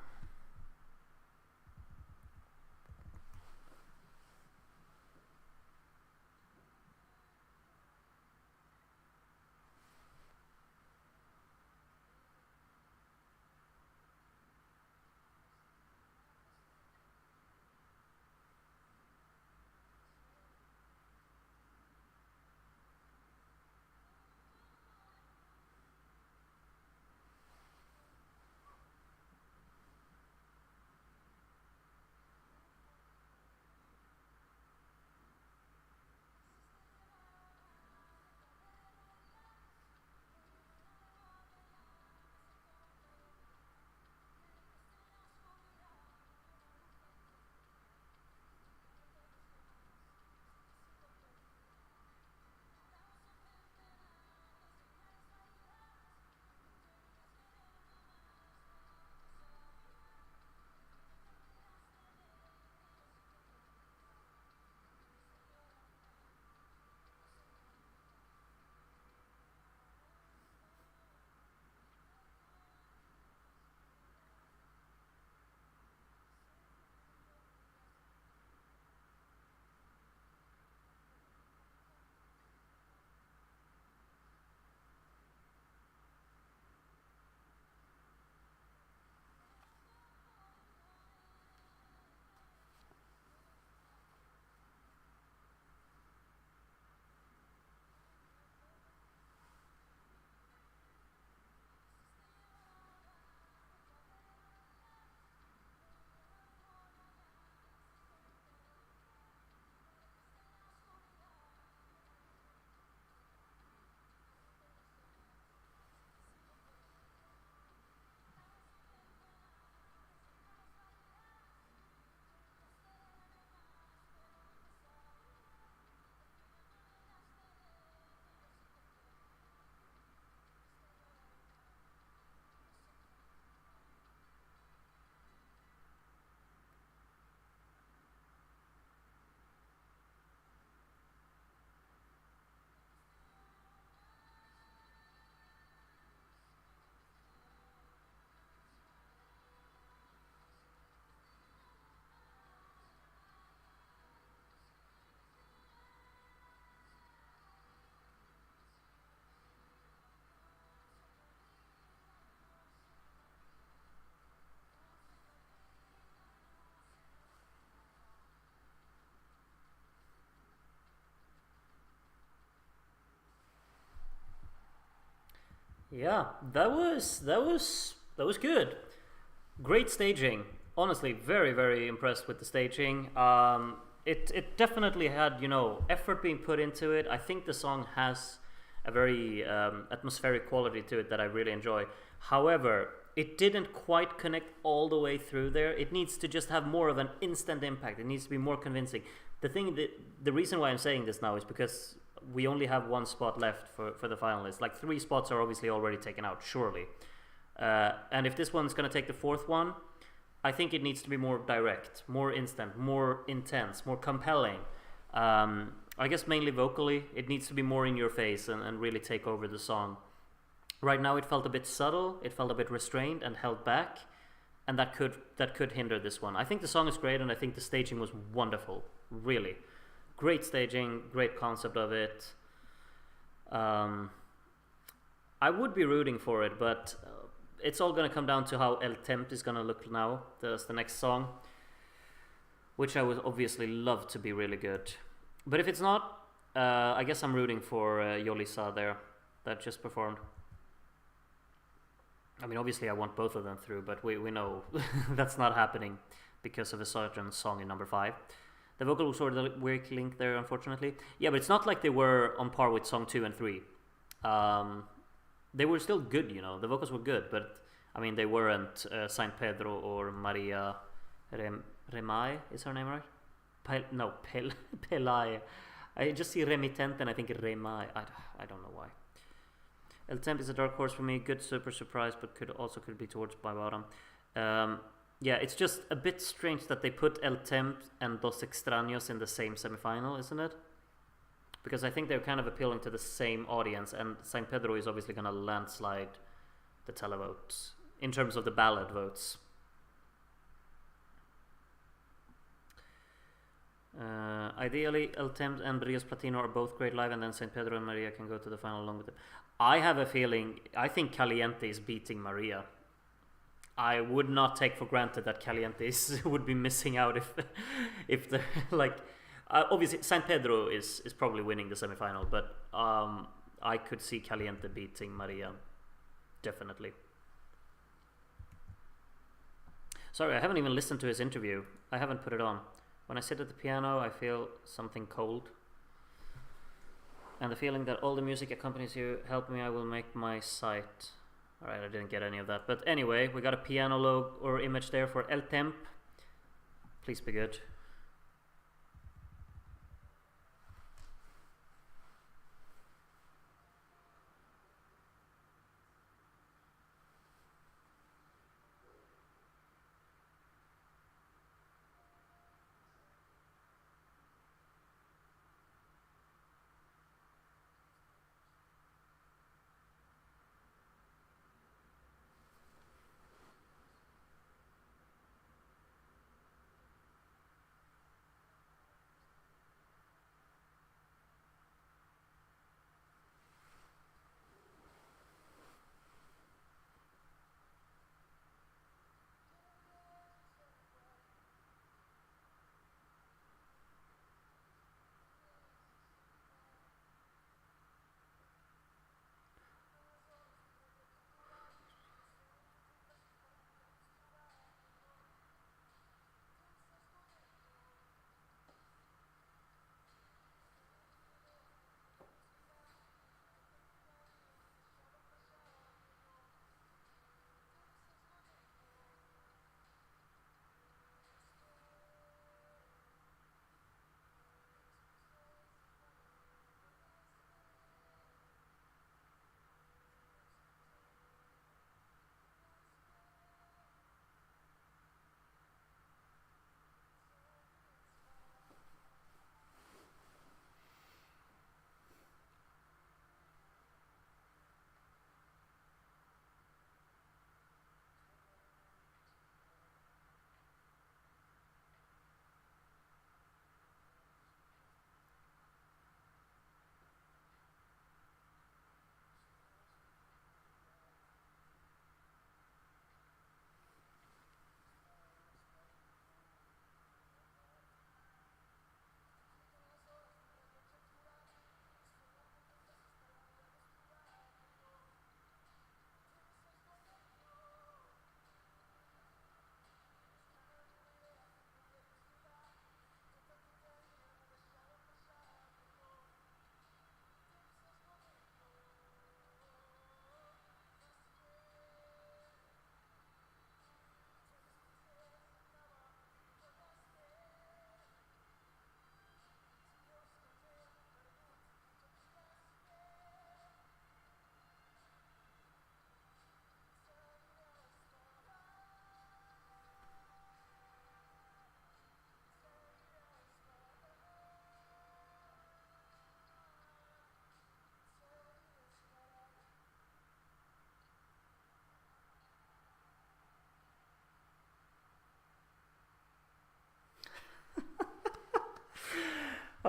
Yeah, that was good. Great staging. Honestly, very very impressed with the staging. It definitely had, you know, effort being put into it. I think the song has a very atmospheric quality to it that I really enjoy. However, it didn't quite connect all the way through there. It needs to just have more of an instant impact. It needs to be more convincing. The reason why I'm saying this now is because we only have one spot left for the finalists. Like 3 spots are obviously already taken out, surely. And if this one's going to take the 4th one, I think it needs to be more direct, more instant, more intense, more compelling. I guess mainly vocally, it needs to be more in your face and really take over the song. Right now, it felt a bit subtle, it felt a bit restrained and held back, and that could hinder this one. I think the song is great, and I think the staging was wonderful. Really, great staging, great concept of it. I would be rooting for it, but it's all gonna come down to how El Temps is gonna look now. That's the next song, which I would obviously love to be really good. But if it's not, I guess I'm rooting for Yolisa there, that just performed. I mean, obviously I want both of them through, but we know that's not happening because of a certain song in number 5. The vocal was sort of the weak link there, unfortunately. Yeah, but it's not like they were on par with song 2 and 3. They were still good, you know. The vocals were good, but I mean, they weren't Saint Pedro or Maria Remai, is her name right? Pela. I just see Remitente and I think Remai. I don't know why. El Temp is a dark horse for me. Good, super surprise, but could be towards my bottom. Yeah, it's just a bit strange that they put El Temp and Dos Extraños in the same semifinal, isn't it? Because I think they're kind of appealing to the same audience, and Saint Pedro is obviously going to landslide the televotes in terms of the ballot votes. Ideally, El Temps and Brios Platino are both great live, and then Saint Pedro and Maria can go to the final along with them. I have a feeling, I think Caliente is beating Maria. I would not take for granted that Caliente would be missing out if they're like... obviously, San Pedro is probably winning the semifinal, but I could see Caliente beating Maria, definitely. Sorry, I haven't even listened to his interview. I haven't put it on. When I sit at the piano, I feel something cold. And the feeling that all the music accompanies you, help me, I will make my sight. Alright, I didn't get any of that. But anyway, we got a piano logo or image there for El Temp. Please be good.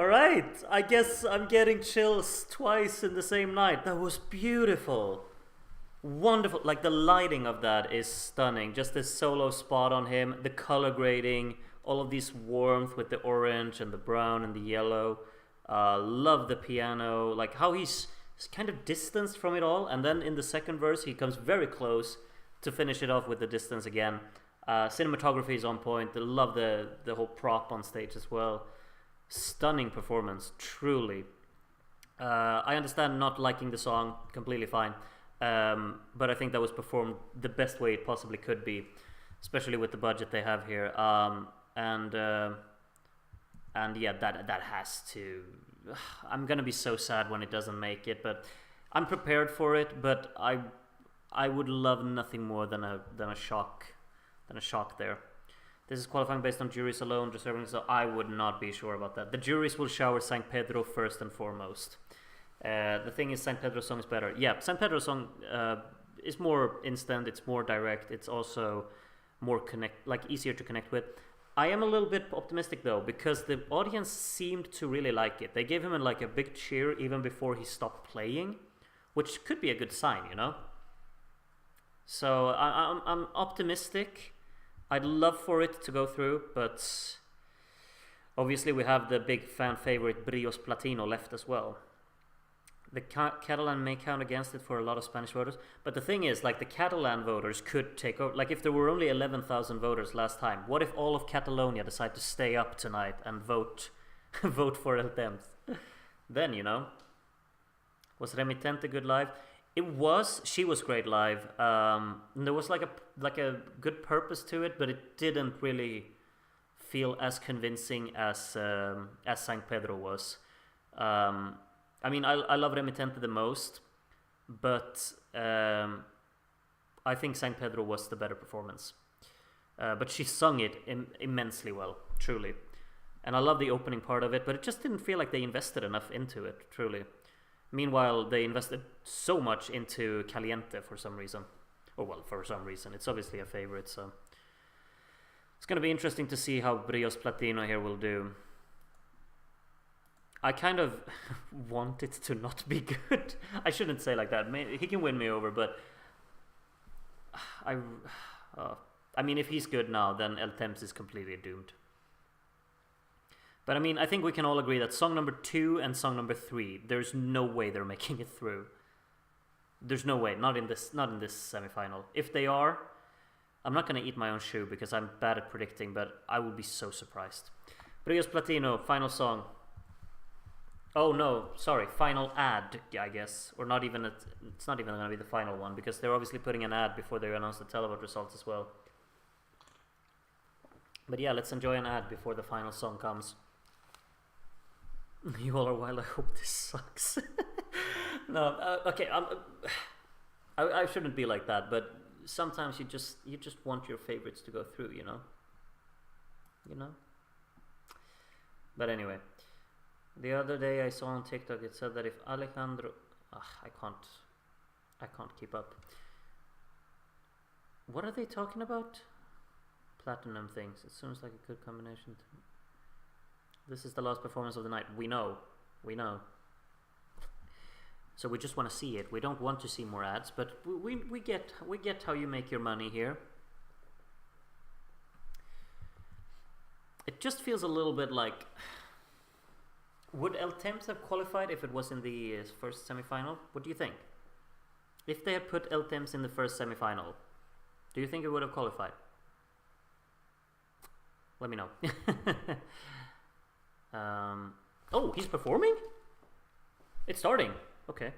All right, I guess I'm getting chills twice in the same night. That was beautiful. Wonderful. Like the lighting of that is stunning. Just this solo spot on him, the color grading, all of this warmth with the orange and the brown and the yellow. Love the piano, like how he's kind of distanced from it all, and then in the second verse he comes very close to finish it off with the distance again. Cinematography is on point. I love the whole prop on stage as well. Stunning performance, truly. I understand not liking the song, completely fine. But I think that was performed the best way it possibly could be, especially with the budget they have here. And yeah, that has to. I'm gonna be so sad when it doesn't make it, but I'm prepared for it. But I would love nothing more than a shock there. This is qualifying based on juries alone, deserving, so I would not be sure about that. The juries will shower St. Pedro first and foremost. The thing is, St. Pedro's song is better. Yeah, St. Pedro's song is more instant, it's more direct, it's also more easier to connect with. I am a little bit optimistic though, because the audience seemed to really like it. They gave him a big cheer even before he stopped playing, which could be a good sign, you know? So I'm optimistic. I'd love for it to go through, but obviously we have the big fan favorite Brios Platino left as well. The Catalan may count against it for a lot of Spanish voters, but the thing is, like, the Catalan voters could take over. Like, if there were only 11,000 voters last time, what if all of Catalonia decide to stay up tonight and vote for El Temps? Then, you know. Was Remitente good live? It was. She was great live. There was like a good purpose to it, but it didn't really feel as convincing as Saint Pedro was. I mean, I love Remitente the most, but I think Saint Pedro was the better performance. But she sung it immensely well, truly. And I love the opening part of it, but it just didn't feel like they invested enough into it, truly. Meanwhile, they invested so much into Caliente for some reason. Oh, well, for some reason. It's obviously a favorite, so... It's going to be interesting to see how Brios Platino here will do. I kind of want it to not be good. I shouldn't say like that. He can win me over, but... I mean, if he's good now, then El Temps is completely doomed. But I mean, I think we can all agree that song number 2 and song number 3, there's no way they're making it through. There's no way, not in this semifinal. If they are, I'm not gonna eat my own shoe because I'm bad at predicting, but I would be so surprised. Brios Platino, final song. Oh no, sorry, final ad, I guess, or not even. It's not even gonna be the final one because they're obviously putting an ad before they announce the televote results as well. But yeah, let's enjoy an ad before the final song comes. You all are wild. I hope this sucks. No, okay. I shouldn't be like that, but sometimes you just want your favorites to go through, you know. You know. But anyway, the other day I saw on TikTok it said that if Alejandro, I can't keep up. What are they talking about? Platinum things. It seems like a good combination. This is the last performance of the night. We know. So we just want to see it. We don't want to see more ads, but we get how you make your money here. It just feels a little bit like, would El Temps have qualified if it was in the first semifinal? What do you think? If they had put El Temps in the first semifinal, do you think it would have qualified? Let me know. Oh, he's performing? It's starting. Okay.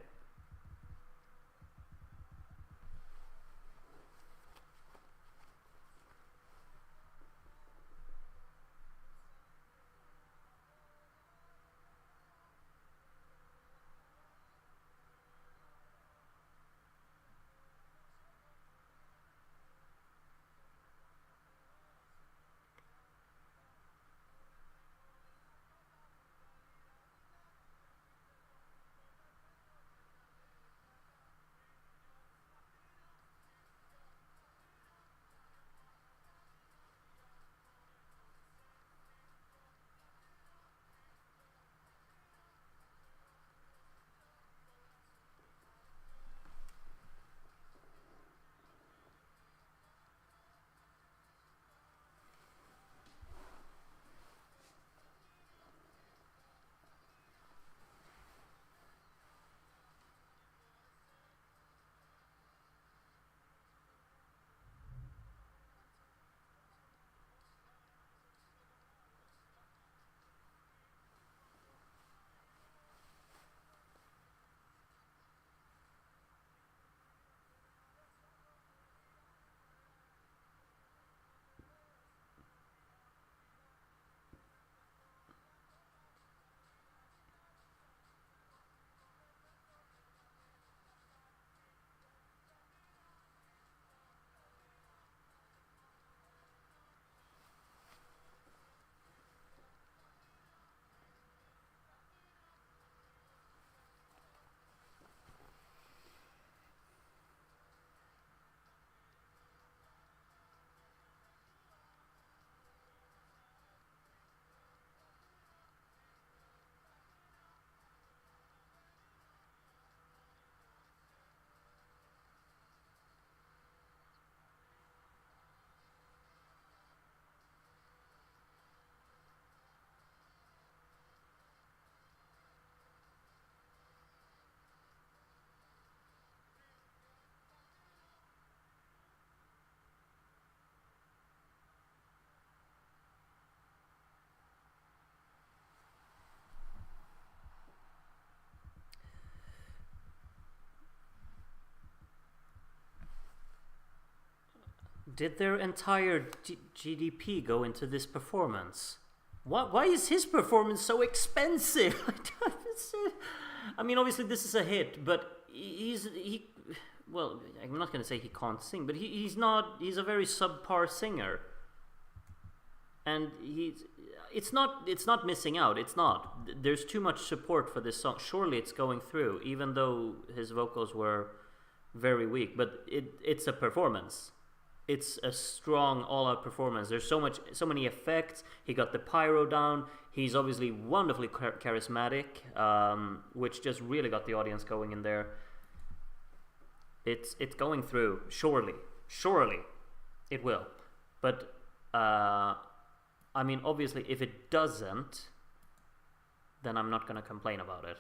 Did their entire GDP go into this performance? Why is his performance so expensive? I mean, obviously this is a hit, but well, I'm not gonna say he can't sing, but he's a very subpar singer, and it's not missing out. It's not. There's too much support for this song. Surely it's going through, even though his vocals were very weak. But it's a performance. It's a strong all-out performance. There's so many effects. He got the pyro down. He's obviously wonderfully charismatic, which just really got the audience going in there. It's going through. Surely it will. But I mean, obviously, if it doesn't, then I'm not gonna complain about it.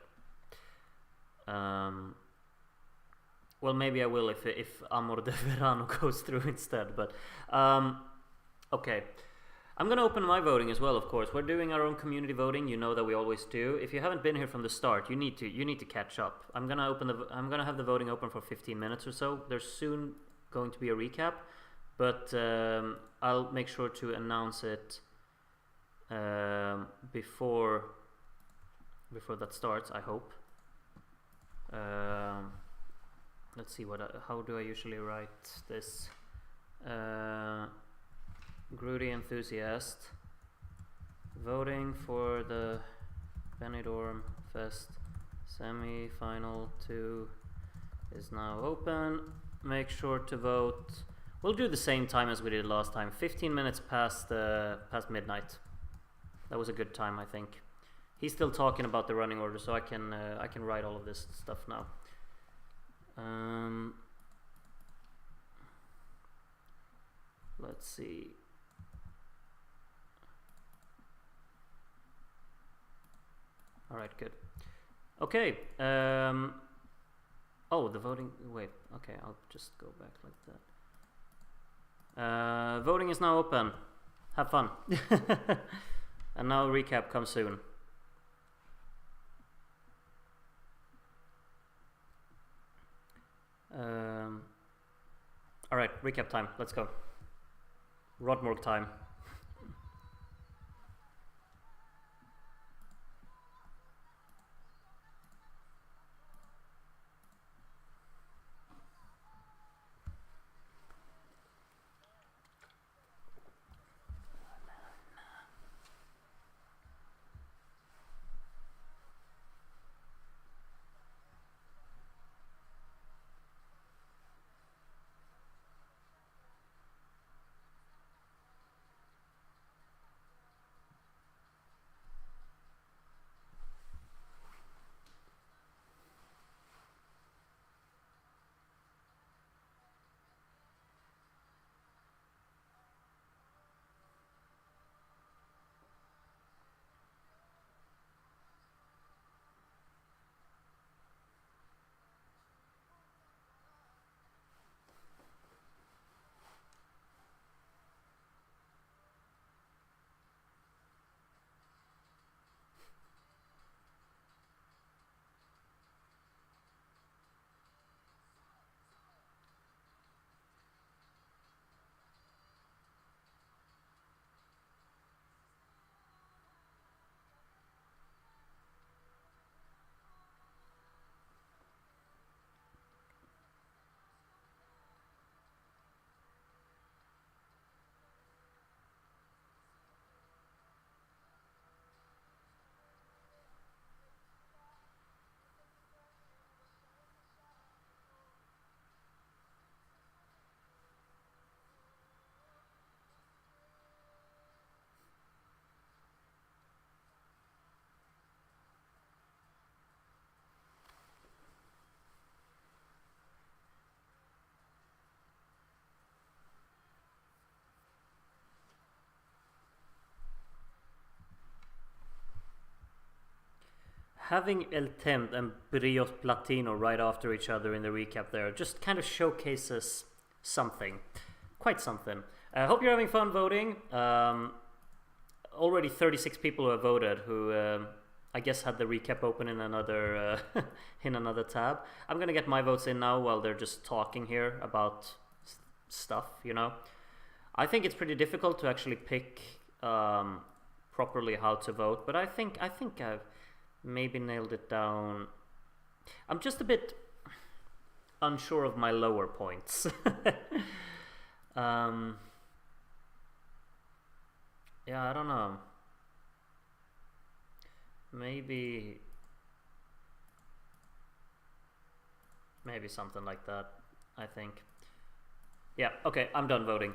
Well, maybe I will if Amor De Verano goes through instead. But okay, I'm gonna open my voting as well. Of course, we're doing our own community voting. You know that we always do. If you haven't been here from the start, you need to catch up. I'm gonna have the voting open for 15 minutes or so. There's soon going to be a recap, but I'll make sure to announce it before that starts. I hope. Let's see how do I usually write this? Groody enthusiast voting for the Benidorm Fest semi-final 2 is now open. Make sure to vote. We'll do the same time as we did last time. 15 minutes past midnight. That was a good time, I think. He's still talking about the running order, so I can write all of this stuff now. Let's see. All right, good. Okay. Oh, the voting. Wait. Okay, I'll just go back like that. Voting is now open. Have fun. And now recap comes soon. All right, recap time. Let's go. Rodmorg time. Having El Temps and Brios Platino right after each other in the recap there just kind of showcases something. Quite something. I hope you're having fun voting. Already 36 people who have voted who I guess had the recap open in another in another tab. I'm gonna get my votes in now while they're just talking here about stuff, you know. I think it's pretty difficult to actually pick properly how to vote, but I think I've maybe nailed it down. I'm just a bit unsure of my lower points. um, yeah, I don't know. Maybe something like that. I think. Yeah. Okay, I'm done voting.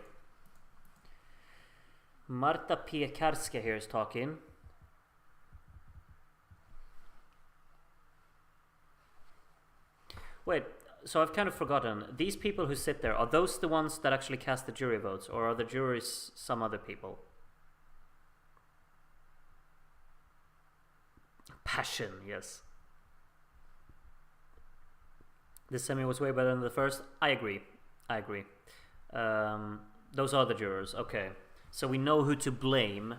Marta Piekarska here is talking. Wait, so I've kind of forgotten. These people who sit there, are those the ones that actually cast the jury votes, or are the juries some other people? Passion, yes. This semi was way better than the first. I agree. Those are the jurors. Okay. So we know who to blame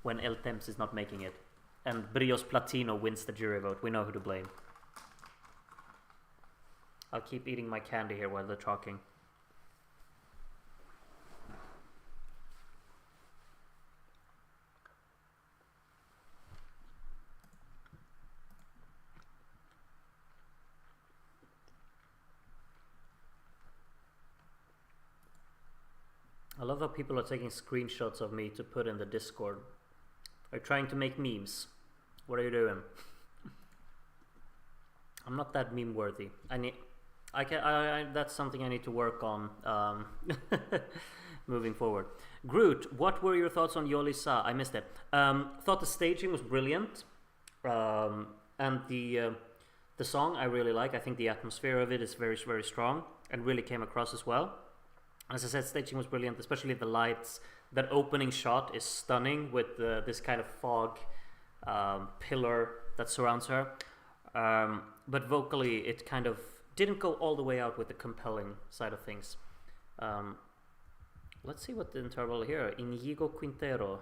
when Temps is not making it. And Brios Platino wins the jury vote. We know who to blame. I'll keep eating my candy here while they're talking. I love how people are taking screenshots of me to put in the Discord. Are you trying to make memes? What are you doing? I'm not that meme worthy. That's something I need to work on moving forward. Groot, what were your thoughts on Yolisa? I missed it. Thought the staging was brilliant, and the song I really like. I think the atmosphere of it is very, very strong and really came across as well. As I said, staging was brilliant, especially the lights. That opening shot is stunning with this kind of fog pillar that surrounds her. But vocally, it kind of didn't go all the way out with the compelling side of things. Let's see what the interval here. Inigo Quintero.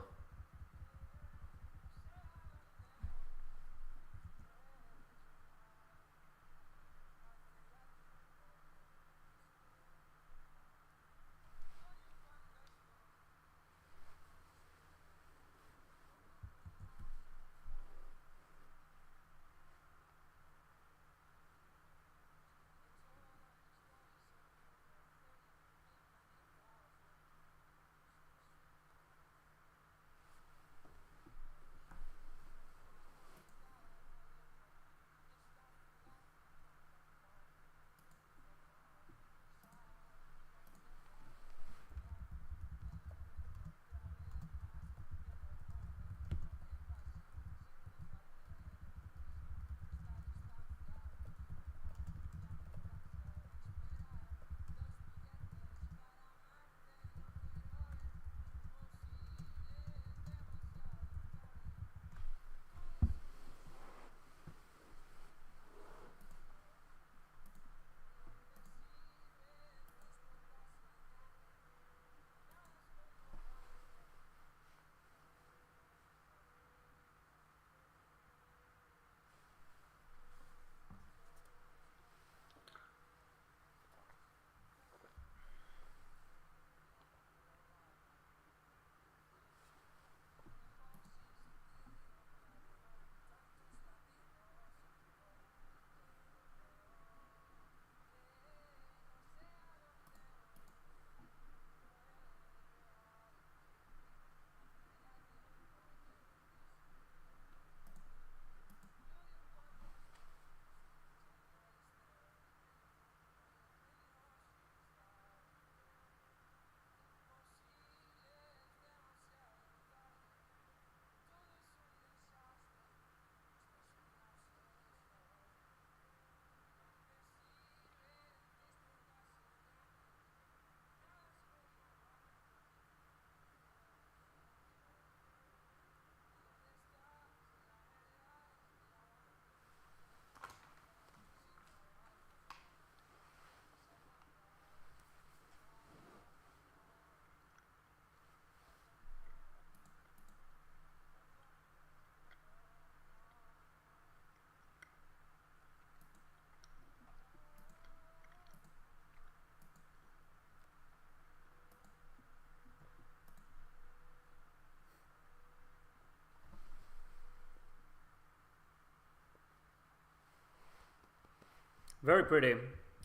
Very pretty.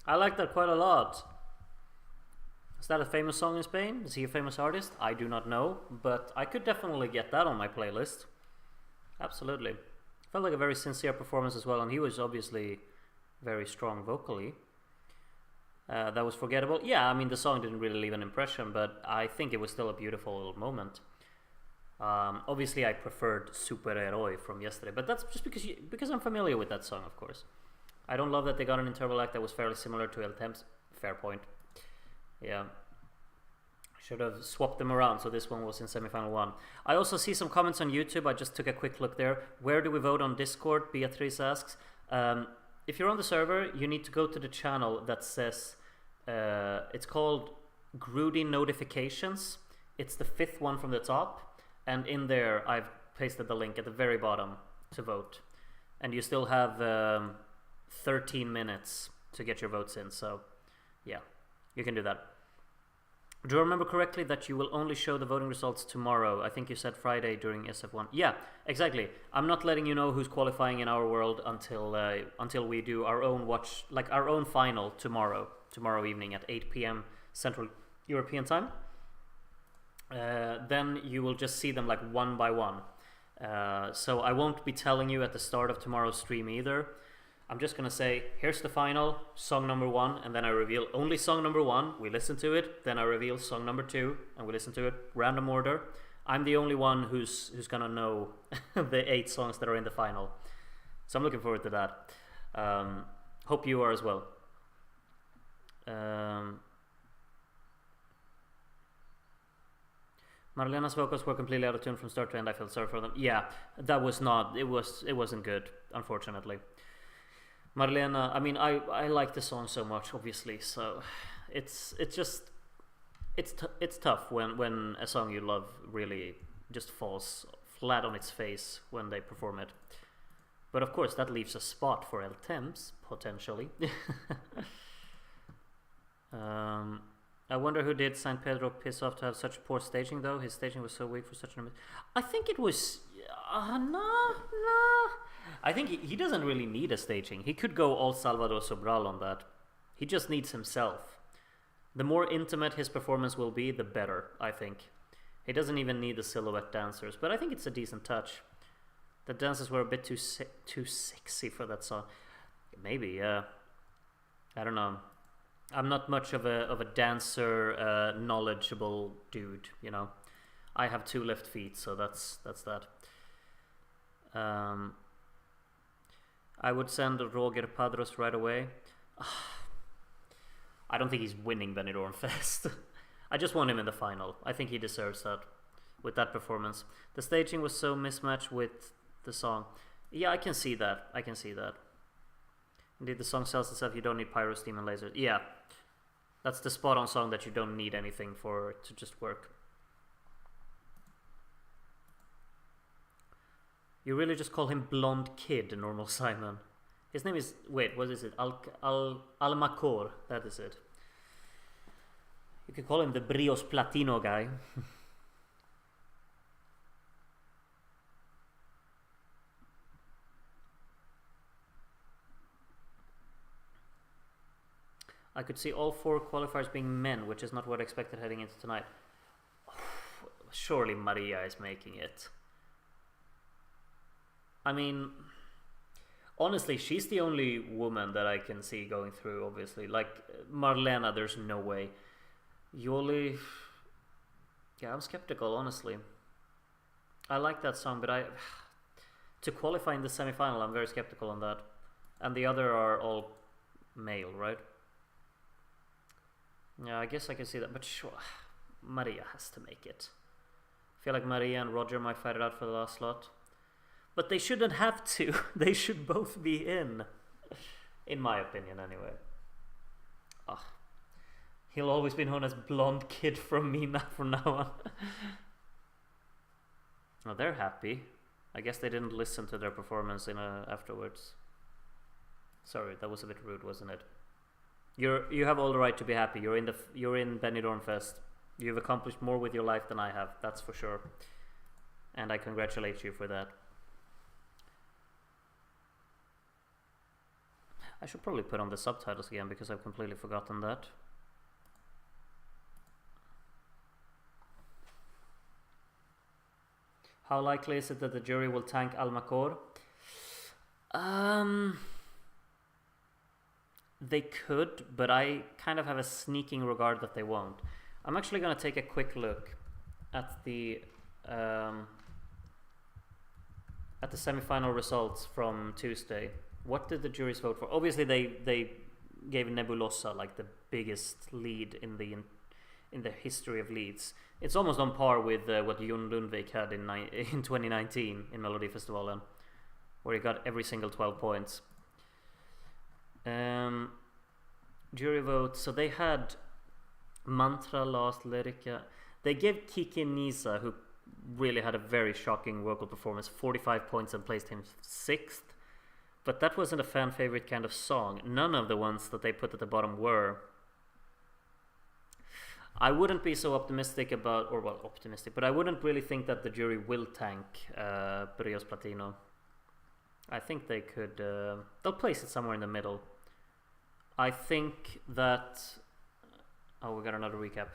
I like that quite a lot. Is that a famous song in Spain? Is he a famous artist? I do not know, but I could definitely get that on my playlist. Absolutely. Felt like a very sincere performance as well, and he was obviously very strong vocally. That was forgettable. Yeah, I mean the song didn't really leave an impression, but I think it was still a beautiful little moment. Obviously, I preferred Superhéroe from yesterday, but that's just because I'm familiar with that song, of course. I don't love that they got an interval act that was fairly similar to El Temps. Fair point. Yeah. Should have swapped them around, so this one was in semifinal 1. I also see some comments on YouTube. I just took a quick look there. Where do we vote on Discord? Beatrice asks. If you're on the server, you need to go to the channel that says... it's called Grudy Notifications. It's the 5th one from the top. And in there, I've pasted the link at the very bottom to vote. And you still have 13 minutes to get your votes in, so yeah, you can do that. Do I remember correctly that you will only show the voting results tomorrow? I think you said Friday during SF1. Yeah, exactly. I'm not letting you know who's qualifying in our world until we do our own our own final tomorrow evening at 8 p.m. Central European time. Then you will just see them like one by one. So I won't be telling you at the start of tomorrow's stream either. I'm just gonna say, here's the final, song number 1, and then I reveal only song number 1, we listen to it, then I reveal song number 2, and we listen to it, random order. I'm the only one who's gonna know the 8 songs that are in the final. So I'm looking forward to that. Hope you are as well. Marlena's vocals were completely out of tune from start to end. I felt sorry for them. Yeah, that was not, it wasn't good, unfortunately. Marlena, I mean, I like the song so much, obviously, so it's tough when a song you love really just falls flat on its face when they perform it. But of course, that leaves a spot for El Temps, potentially. I wonder who did San Pedro piss off to have such poor staging, though. His staging was so weak for such an... I think it was... nah. I think he doesn't really need a staging. He could go all Salvador Sobral on that. He just needs himself. The more intimate his performance will be, the better, I think. He doesn't even need the silhouette dancers, but I think it's a decent touch. The dances were a bit too sexy for that song. Maybe, yeah. I don't know. I'm not much of a dancer, knowledgeable dude, you know. I have 2 left feet, so that's that. I would send Roger Padros right away. I don't think he's winning Benidorm Fest. I just want him in the final. I think he deserves that with that performance. The staging was so mismatched with the song. Yeah, I can see that. Indeed, the song sells itself. You don't need pyro, steam, and lasers. Yeah, that's the spot-on song that you don't need anything for it to just work. You really just call him Blonde Kid, Normal Simon. His name is... Wait, what is it? Almacor. That is it. You could call him the Brios Platino guy. I could see all 4 qualifiers being men, which is not what I expected heading into tonight. Surely Maria is making it. I mean, honestly, she's the only woman that I can see going through, obviously. Like, Marlena, there's no way. Yoli... Yeah, I'm skeptical, honestly. I like that song, but to qualify in the semi-final, I'm very skeptical on that. And the other are all male, right? Yeah, I guess I can see that, but sure, Maria has to make it. I feel like Maria and Roger might fight it out for the last slot. But they shouldn't have to. They should both be in my opinion, anyway. He'll always be known as Blonde Kid from now on. Oh, they're happy. I guess they didn't listen to their performance afterwards. Sorry, that was a bit rude, wasn't it? You have all the right to be happy. You're in Benidorm Fest. You've accomplished more with your life than I have. That's for sure. And I congratulate you for that. I should probably put on the subtitles again because I've completely forgotten that. How likely is it that the jury will tank Almacor? They could, but I kind of have a sneaking regard that they won't. I'm actually going to take a quick look at the semi-final results from Tuesday. What did the juries vote for? Obviously, they gave Nebulosa like the biggest lead in the history of leads. It's almost on par with what Jon Lundvik had in 2019 in Melodifestivalen, where he got every single 12 points. Jury vote. So they had Mantra, Last, Lyrica. They gave Kiki Nisa, who really had a very shocking vocal performance, 45 points and placed him 6th. But that wasn't a fan favorite kind of song. None of the ones that they put at the bottom were. I wouldn't be so optimistic about, or well, optimistic, but I wouldn't really think that the jury will tank Brios Platino. I think they could, they'll place it somewhere in the middle. I think that, oh, we got another recap.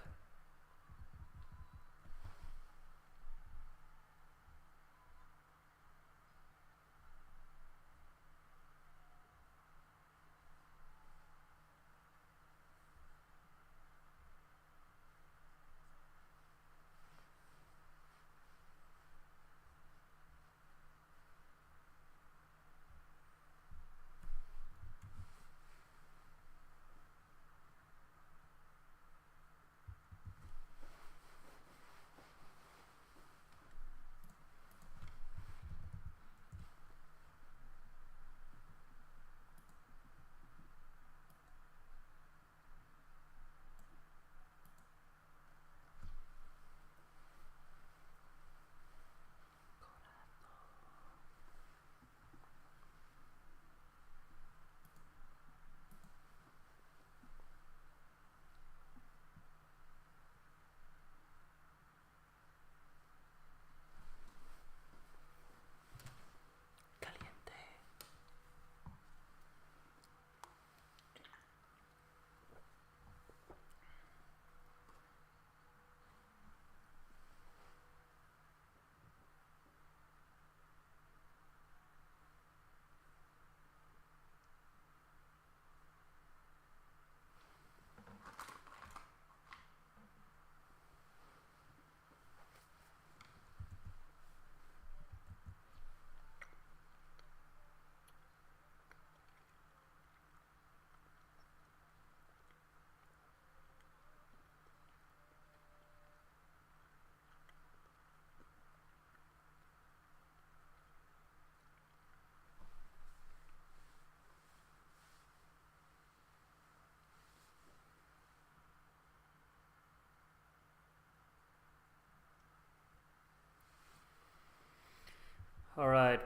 Alright,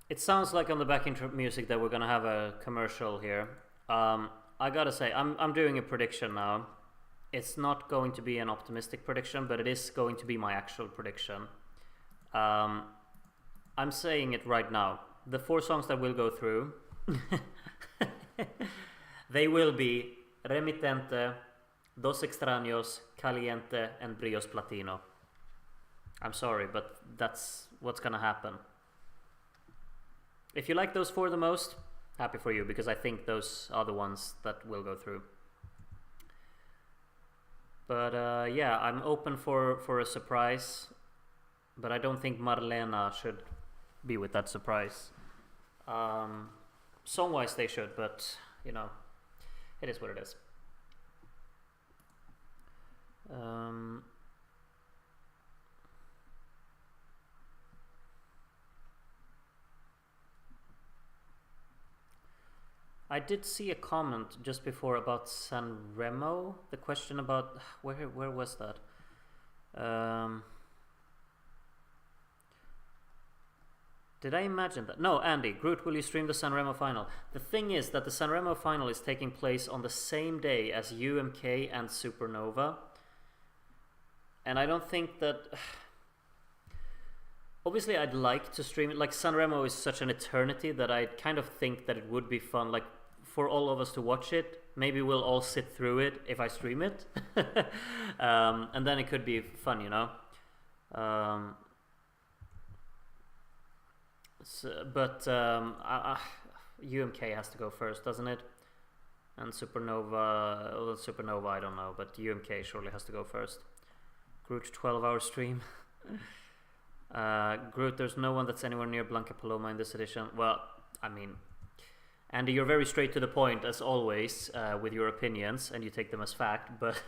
it sounds like on the backing music that we're gonna have a commercial here. I gotta say, I'm doing a prediction now. It's not going to be an optimistic prediction, but it is going to be my actual prediction. I'm saying it right now. The 4 songs that will go through, they will be Remitente, Dos Extraños, Caliente, and Brios Platino. I'm sorry, but that's what's gonna happen. If you like those 4 the most, happy for you, because I think those are the ones that will go through. But yeah, I'm open for a surprise, but I don't think Marlena should be with that surprise. Song-wise they should, but you know, it is what it is. I did see a comment just before about San Remo. The question about where was that? Did I imagine that? No, Andy, Groot, will you stream the San Remo final? The thing is that the San Remo final is taking place on the same day as UMK and Supernova. And I don't think that... Obviously, I'd like to stream it. Like Sanremo is such an eternity that I kind of think that it would be fun, like for all of us to watch it. Maybe we'll all sit through it if I stream it, and then it could be fun, you know. Um, but UMK has to go first, doesn't it? And Supernova, well, Supernova, I don't know, but UMK surely has to go first. Groot 12-hour stream. Groot, there's no one that's anywhere near Blanca Paloma in this edition. Well, I mean, Andy, you're very straight to the point as always with your opinions, and you take them as fact. But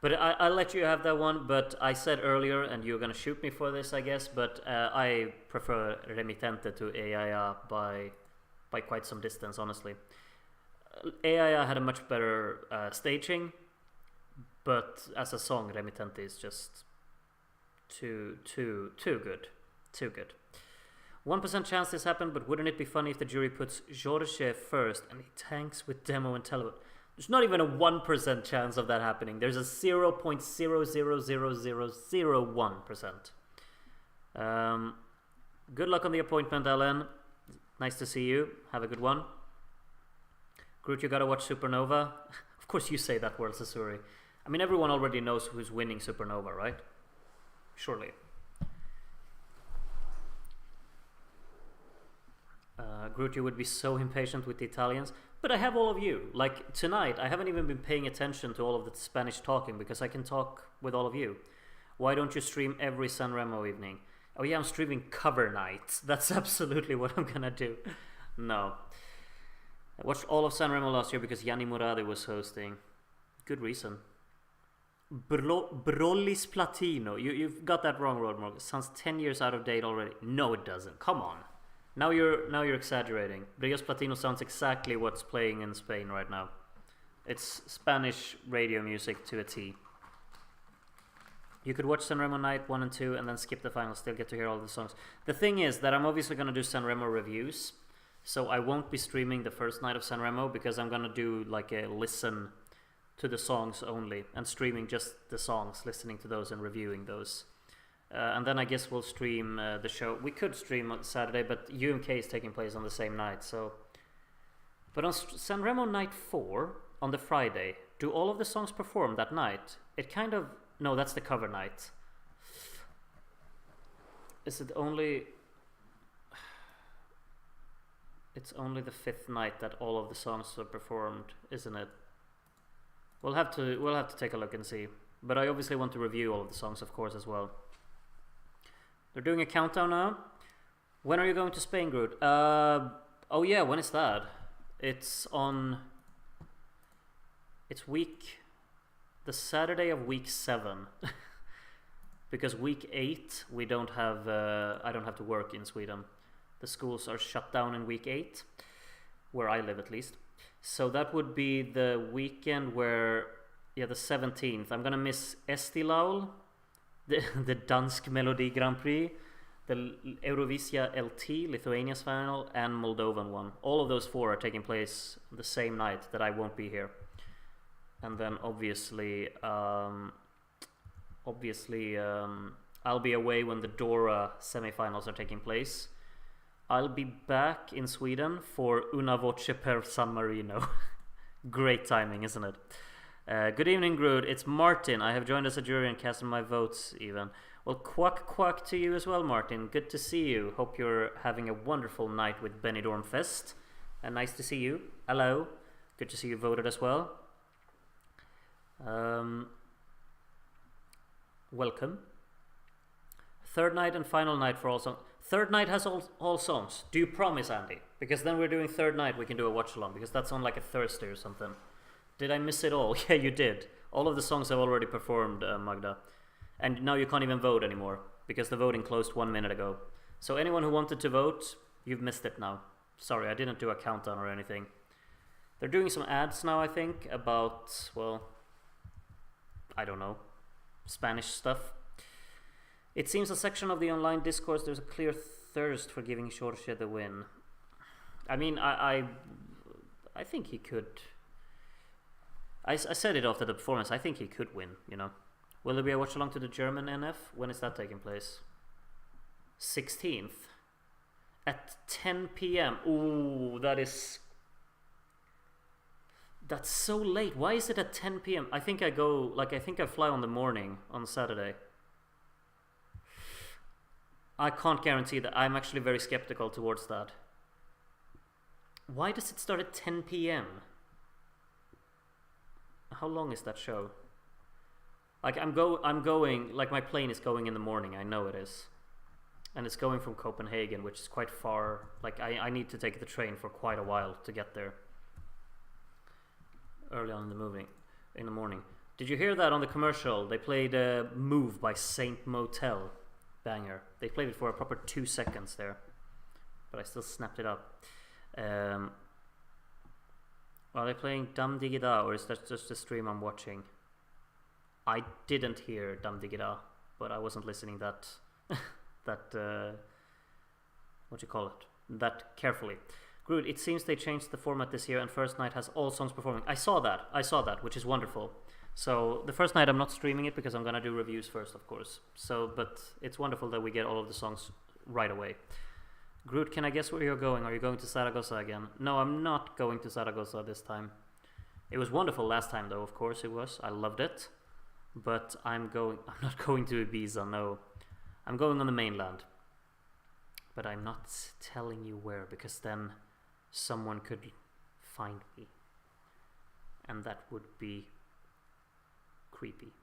but I'll let you have that one. But I said earlier, and you're gonna shoot me for this, I guess. But I prefer Remitente to AIA by quite some distance, honestly. AIA had a much better staging, but as a song, Remitente is just too good. 1% chance this happened, but wouldn't it be funny if the jury puts Jorge first and he tanks with Demo and Televote? There's not even a 1% chance of that happening. There's a 0.000001%. Good luck on the appointment, Ellen. Nice to see you. Have a good one. Groot, you gotta watch Supernova. Of course you say that, World Sasuri. I mean, everyone already knows who's winning Supernova, right? Surely. Groot, you would be so impatient with the Italians. But I have all of you. Like, tonight, I haven't even been paying attention to all of the Spanish talking because I can talk with all of you. Why don't you stream every Sanremo evening? Oh yeah, I'm streaming cover night. That's absolutely what I'm gonna do. No. I watched all of Sanremo last year because Gianni Moradi was hosting. Good reason. Brios Platino. You've got that wrong, Rodmorg. Sounds 10 years out of date already. No, it doesn't. Come on. Now you're exaggerating. Brios Platino sounds exactly what's playing in Spain right now. It's Spanish radio music to a T. You could watch Sanremo Night 1 and 2 and then skip the final, still get to hear all the songs. The thing is that I'm obviously going to do Sanremo reviews, so I won't be streaming the first night of Sanremo because I'm going to do like a listen to the songs only and streaming just the songs, listening to those and reviewing those. And then I guess we'll stream the show. We could stream on Saturday, but UMK is taking place on the same night, so... But on Sanremo Night 4, on the Friday, do all of the songs perform that night? It kind of... No, that's the cover night. Is it only... It's only the 5th night that all of the songs are performed, isn't it? We'll have to take a look and see. But I obviously want to review all of the songs, of course, as well. They're doing a countdown now. When are you going to Spain, Groot? Oh yeah, when is that? It's on... It's the Saturday of week 7. Because week 8, we don't have... I don't have to work in Sweden. The schools are shut down in week 8. Where I live, at least. So that would be the weekend where... Yeah, the 17th. I'm gonna miss Estilaul, the Dansk Melodi Grand Prix, the Eurovisia LT, Lithuania's final, and Moldovan one. All of those 4 are taking place the same night that I won't be here. And then obviously, I'll be away when the Dora semifinals are taking place. I'll be back in Sweden for Una Voce per San Marino. Great timing, isn't it? Good evening, Groot. It's Martin. I have joined as a jury and casted my votes even. Well, quack to you as well, Martin. Good to see you. Hope you're having a wonderful night with Benidorm Fest. And nice to see you. Hello. Good to see you voted as well. Welcome. Third night and final night for all songs. Third night has all songs. Do you promise, Andy? Because then we're doing third night, we can do a watch-along. Because that's on like a Thursday or something. Did I miss it all? Yeah, you did. All of the songs have already performed, Magda. And now you can't even vote anymore, because the voting closed 1 minute ago. So anyone who wanted to vote, you've missed it now. Sorry, I didn't do a countdown or anything. They're doing some ads now, I think, about, well, I don't know, Spanish stuff. It seems a section of the online discourse, there's a clear thirst for giving Jorge the win. I mean, I think he could... I said it after the performance. I think he could win, you know. Will there be a watch-along to the German NF? When is that taking place? 16th at 10 p.m. Ooh, that's so late. Why is it at 10 p.m.? I think I fly on the morning on Saturday. I can't guarantee that. I'm actually very skeptical towards that. Why does it start at 10 p.m.? How long is that show? Like I'm going, like my plane is going in the morning, I know it is. And it's going from Copenhagen, which is quite far. Like I need to take the train for quite a while to get there. Early on in the morning. Did you hear that on the commercial? They played Move by Saint Motel. Banger. They played it for a proper 2 seconds there. But I still snapped it up. Are they playing Dum Digida, or is that just a stream I'm watching? I didn't hear Dum Digida, but I wasn't listening that what you call it, that carefully. Groot, it seems they changed the format this year and first night has all songs performing. I saw that, which is wonderful. So the first night I'm not streaming it because I'm gonna do reviews first, of course. So, but it's wonderful that we get all of the songs right away. Groot, can I guess where you're going? Are you going to Zaragoza again? No, I'm not going to Zaragoza this time. It was wonderful last time though, of course it was. I loved it. But I'm not going to Ibiza, no. I'm going on the mainland. But I'm not telling you where, because then someone could find me. And that would be creepy.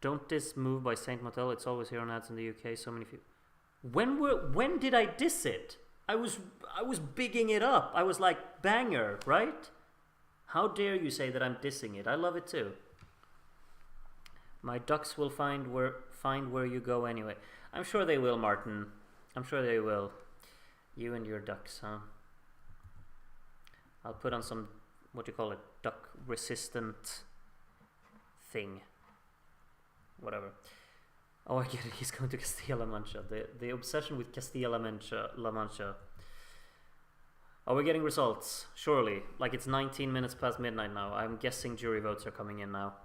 Don't diss Move by Saint Motel. It's always here on ads in the UK. So many people. When did I diss it? I was bigging it up. I was like, banger, right? How dare you say that I'm dissing it? I love it too. My ducks will find where you go anyway. I'm sure they will, Martin. I'm sure they will. You and your ducks, huh? I'll put on some, what do you call it, duck resistant thing. Whatever. Oh, I get it. He's going to Castilla-La Mancha. The obsession with Castilla-La Mancha. Are we getting results? Surely. Like it's 19 minutes past midnight now. I'm guessing jury votes are coming in now.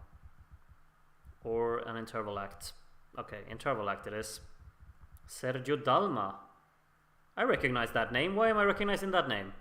Or an interval act. Okay, interval act it is. Sergio Dalma. I recognize that name. Why am I recognizing that name?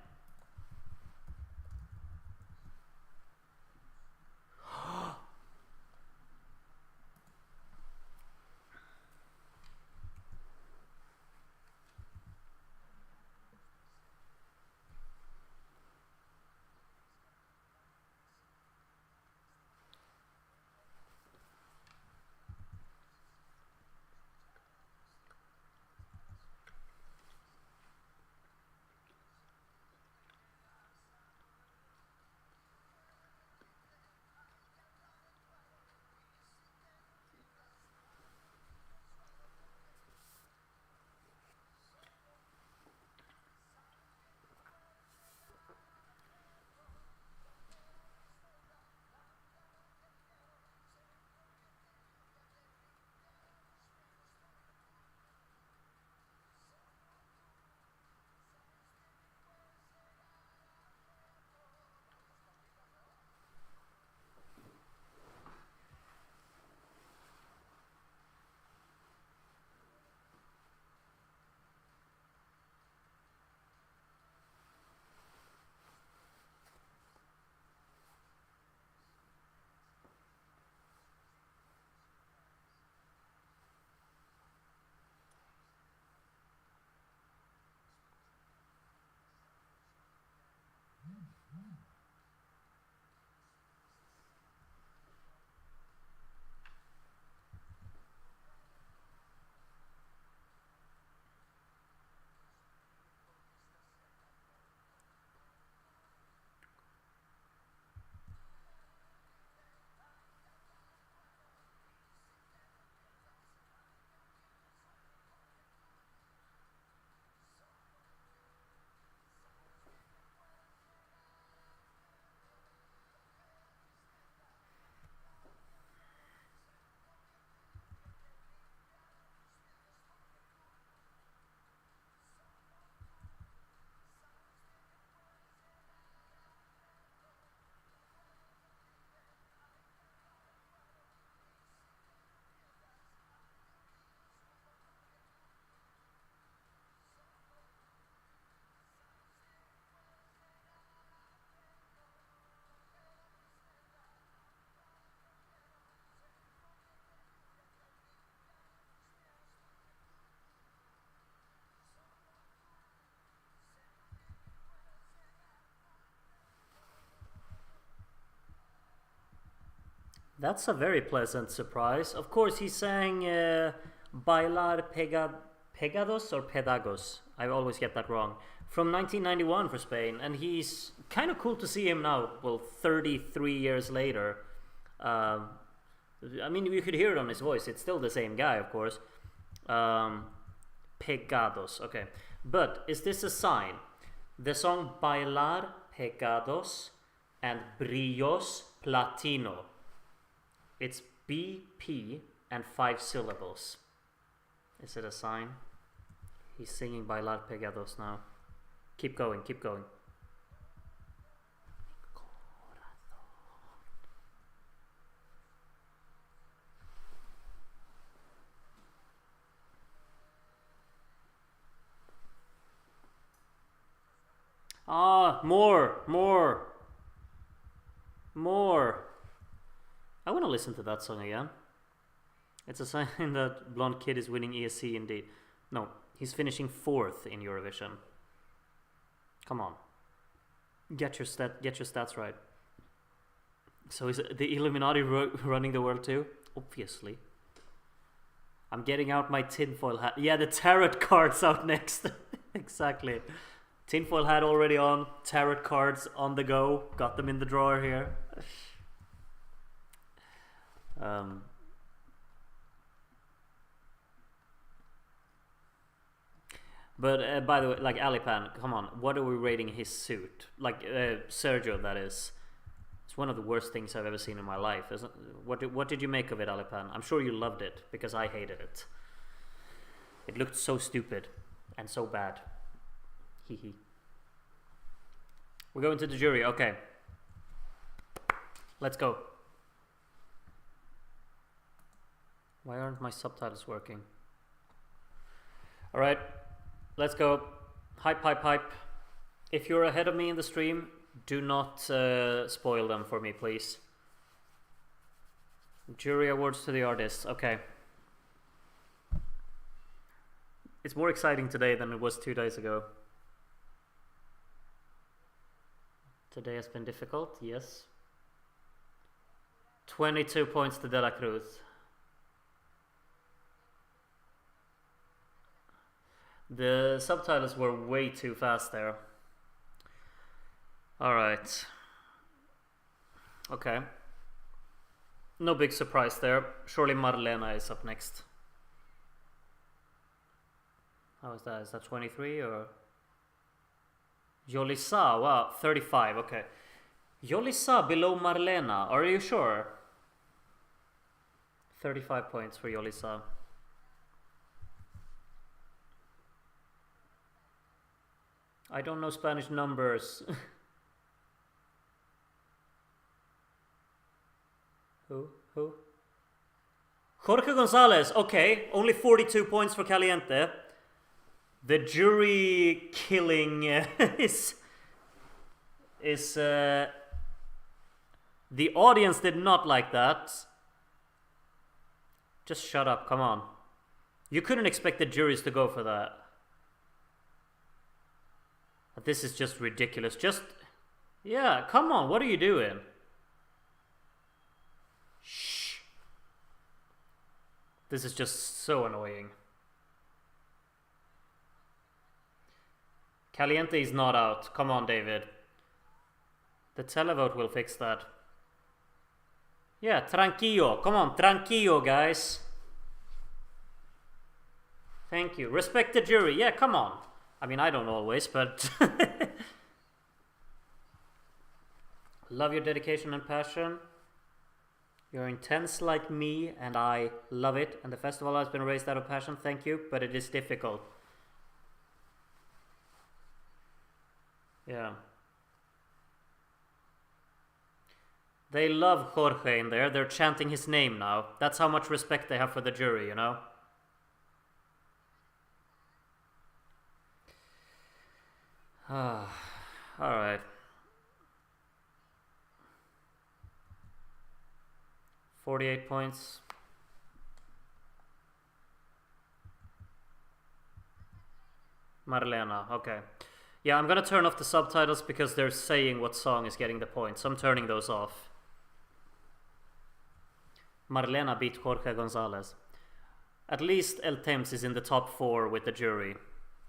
That's a very pleasant surprise. Of course, he sang Bailar Pegados or Pedagos. I always get that wrong. From 1991 for Spain, and he's kind of cool to see him now. Well, 33 years later. I mean, you could hear it on his voice. It's still the same guy, of course. Pegados, okay. But is this a sign? The song Bailar Pegados and Brios Platino. It's BP and 5 syllables. Is it a sign? He's singing Bailar Pegados now. Keep going, keep going. Ah, more. I want to listen to that song again. It's a sign that Blonde Kid is winning ESC indeed. No, he's finishing 4th in Eurovision. Come on. Get your stats right. So is the Illuminati running the world too? Obviously. I'm getting out my tinfoil hat. Yeah, the tarot cards out next. Exactly. Tinfoil hat already on. Tarot cards on the go. Got them in the drawer here. But by the way, like Alipan, come on, what are we rating his suit? Like Sergio, that is. It's one of the worst things I've ever seen in my life. What did you make of it, Alipan? I'm sure you loved it because I hated it. It looked so stupid and so bad. Hee. We're going to the jury. Okay. Let's go. Why aren't my subtitles working? Alright. Let's go. Hype. If you're ahead of me in the stream, do not spoil them for me, please. Jury awards to the artists. Okay. It's more exciting today than it was 2 days ago. Today has been difficult, yes. 22 points to De La Cruz. The subtitles were way too fast there. Alright. Okay. No big surprise there. Surely Marlena is up next. How is that? Is that 23 or... Yolisa, wow, 35, okay. Yolisa below Marlena, are you sure? 35 points for Yolisa. I don't know Spanish numbers. Who? Jorge Gonzalez, okay, only 42 points for Caliente. The jury killing is the audience did not like that. Just shut up, come on. You couldn't expect the juries to go for that. This is just ridiculous. Yeah, come on, what are you doing? Shh. This is just so annoying. Caliente is not out. Come on, David. The televote will fix that. Yeah, tranquillo. Come on, tranquillo, guys. Thank you. Respect the jury. Yeah, come on. I mean, I don't always, but... Love your dedication and passion. You're intense like me, and I love it. And the festival has been raised out of passion. Thank you, but it is difficult. Yeah. They love Jorge in there. They're chanting his name now. That's how much respect they have for the jury, you know? Alright. 48 points. Marlena, okay. Yeah, I'm gonna turn off the subtitles because they're saying what song is getting the points. So I'm turning those off. Marlena beat Jorge Gonzalez. At least El Temps is in the top 4 with the jury.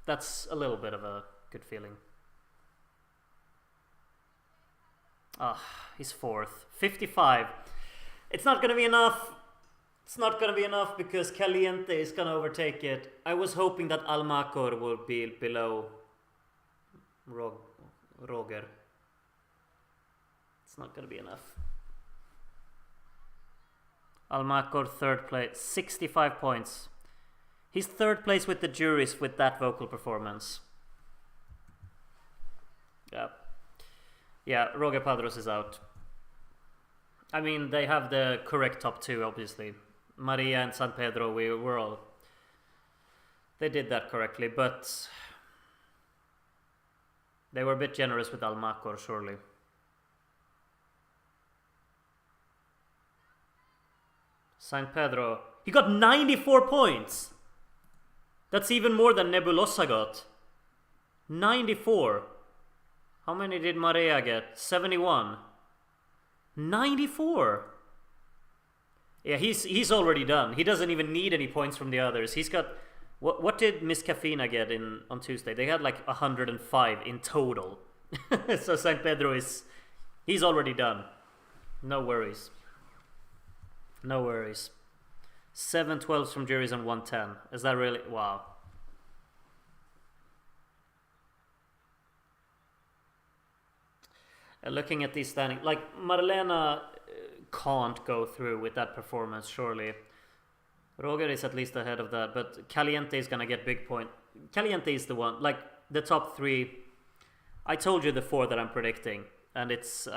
That's a little bit of a good feeling. He's 4th. 55. It's not gonna be enough. It's not gonna be enough because Caliente is gonna overtake it. I was hoping that Almacor would be below Roger. It's not gonna be enough. Almacor 3rd place, 65 points. He's 3rd place with the juries with that vocal performance. Yeah, Roger Padros is out. I mean, they have the correct top 2, obviously. Maria and San Pedro, we're all... They did that correctly, but... They were a bit generous with Almacor, surely. San Pedro. He got 94 points! That's even more than Nebulosa got. 94. How many did Maria get? 71. 94! Yeah, he's already done. He doesn't even need any points from the others. He's got... What did Miss Cafina get on Tuesday? They had like 105 in total. So San Pedro is... He's already done. No worries. No worries. 7 12s from juries and 110. Is that really... Wow. Looking at these standings... Like, Marlena can't go through with that performance, surely. Roger is at least ahead of that, but Caliente is gonna get big point. Caliente is the one, like the top 3. I told you the 4 that I'm predicting, and it's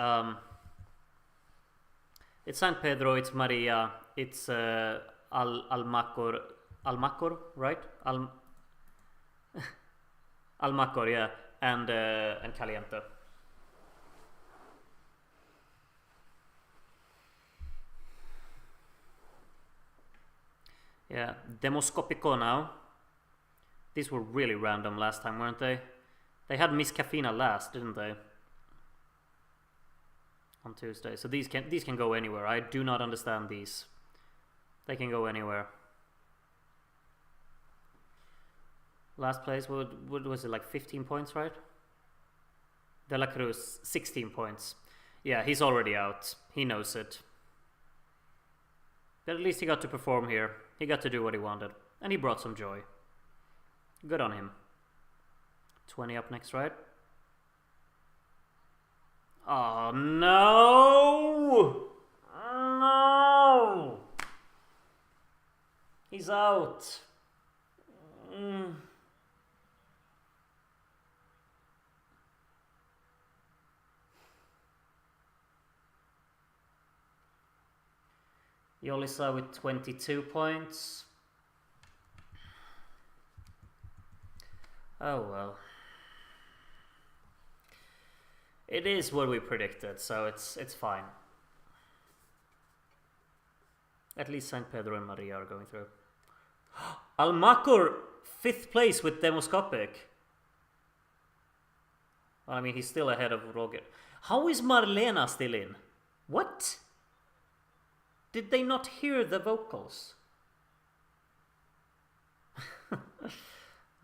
San Pedro, it's Maria, it's Almacor, right? Almacor, yeah, and Caliente. Yeah, Demoscopico now. These were really random last time, weren't they? They had Miss Cafina last, didn't they? On Tuesday. So these can go anywhere. I do not understand these. They can go anywhere. Last place, what was it, like 15 points, right? De La Cruz, 16 points. Yeah, he's already out. He knows it. But at least he got to perform here. He got to do what he wanted. And he brought some joy. Good on him. 20 up next, right? Oh, no! No! He's out. Yolisa with 22 points. Oh well. It is what we predicted, so it's fine. At least San Pedro and Maria are going through. Almacor, 5th place with Demoscopic. Well, I mean, he's still ahead of Roger. How is Marlena still in? What? Did they not hear the vocals?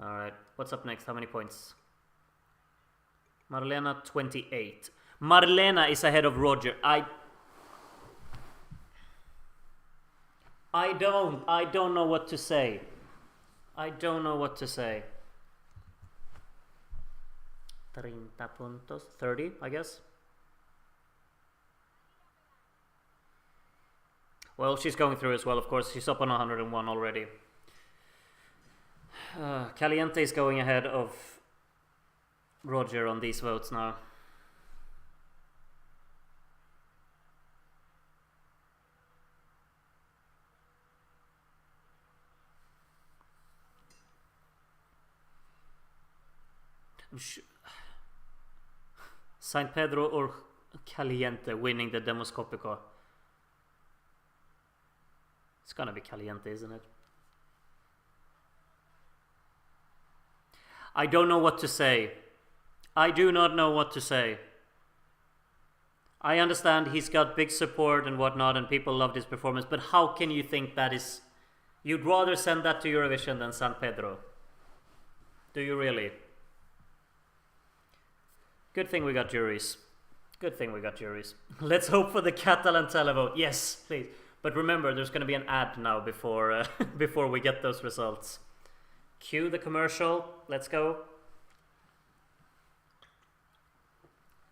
Alright, what's up next? How many points? Marlena, 28. Marlena is ahead of Roger. I don't know what to say. I don't know what to say. 30 puntos. 30, I guess. Well, she's going through as well, of course. She's up on 101 already. Caliente is going ahead of Roger on these votes now. San Pedro or Caliente winning the Demoscopico? It's gonna be Caliente, isn't it? I don't know what to say. I do not know what to say. I understand he's got big support and whatnot, and people loved his performance, but how can you think that is... You'd rather send that to Eurovision than San Pedro? Do you really? Good thing we got juries. Good thing we got juries. Let's hope for the Catalan televote. Yes, please. But remember, there's going to be an ad now before before we get those results. Cue the commercial. Let's go.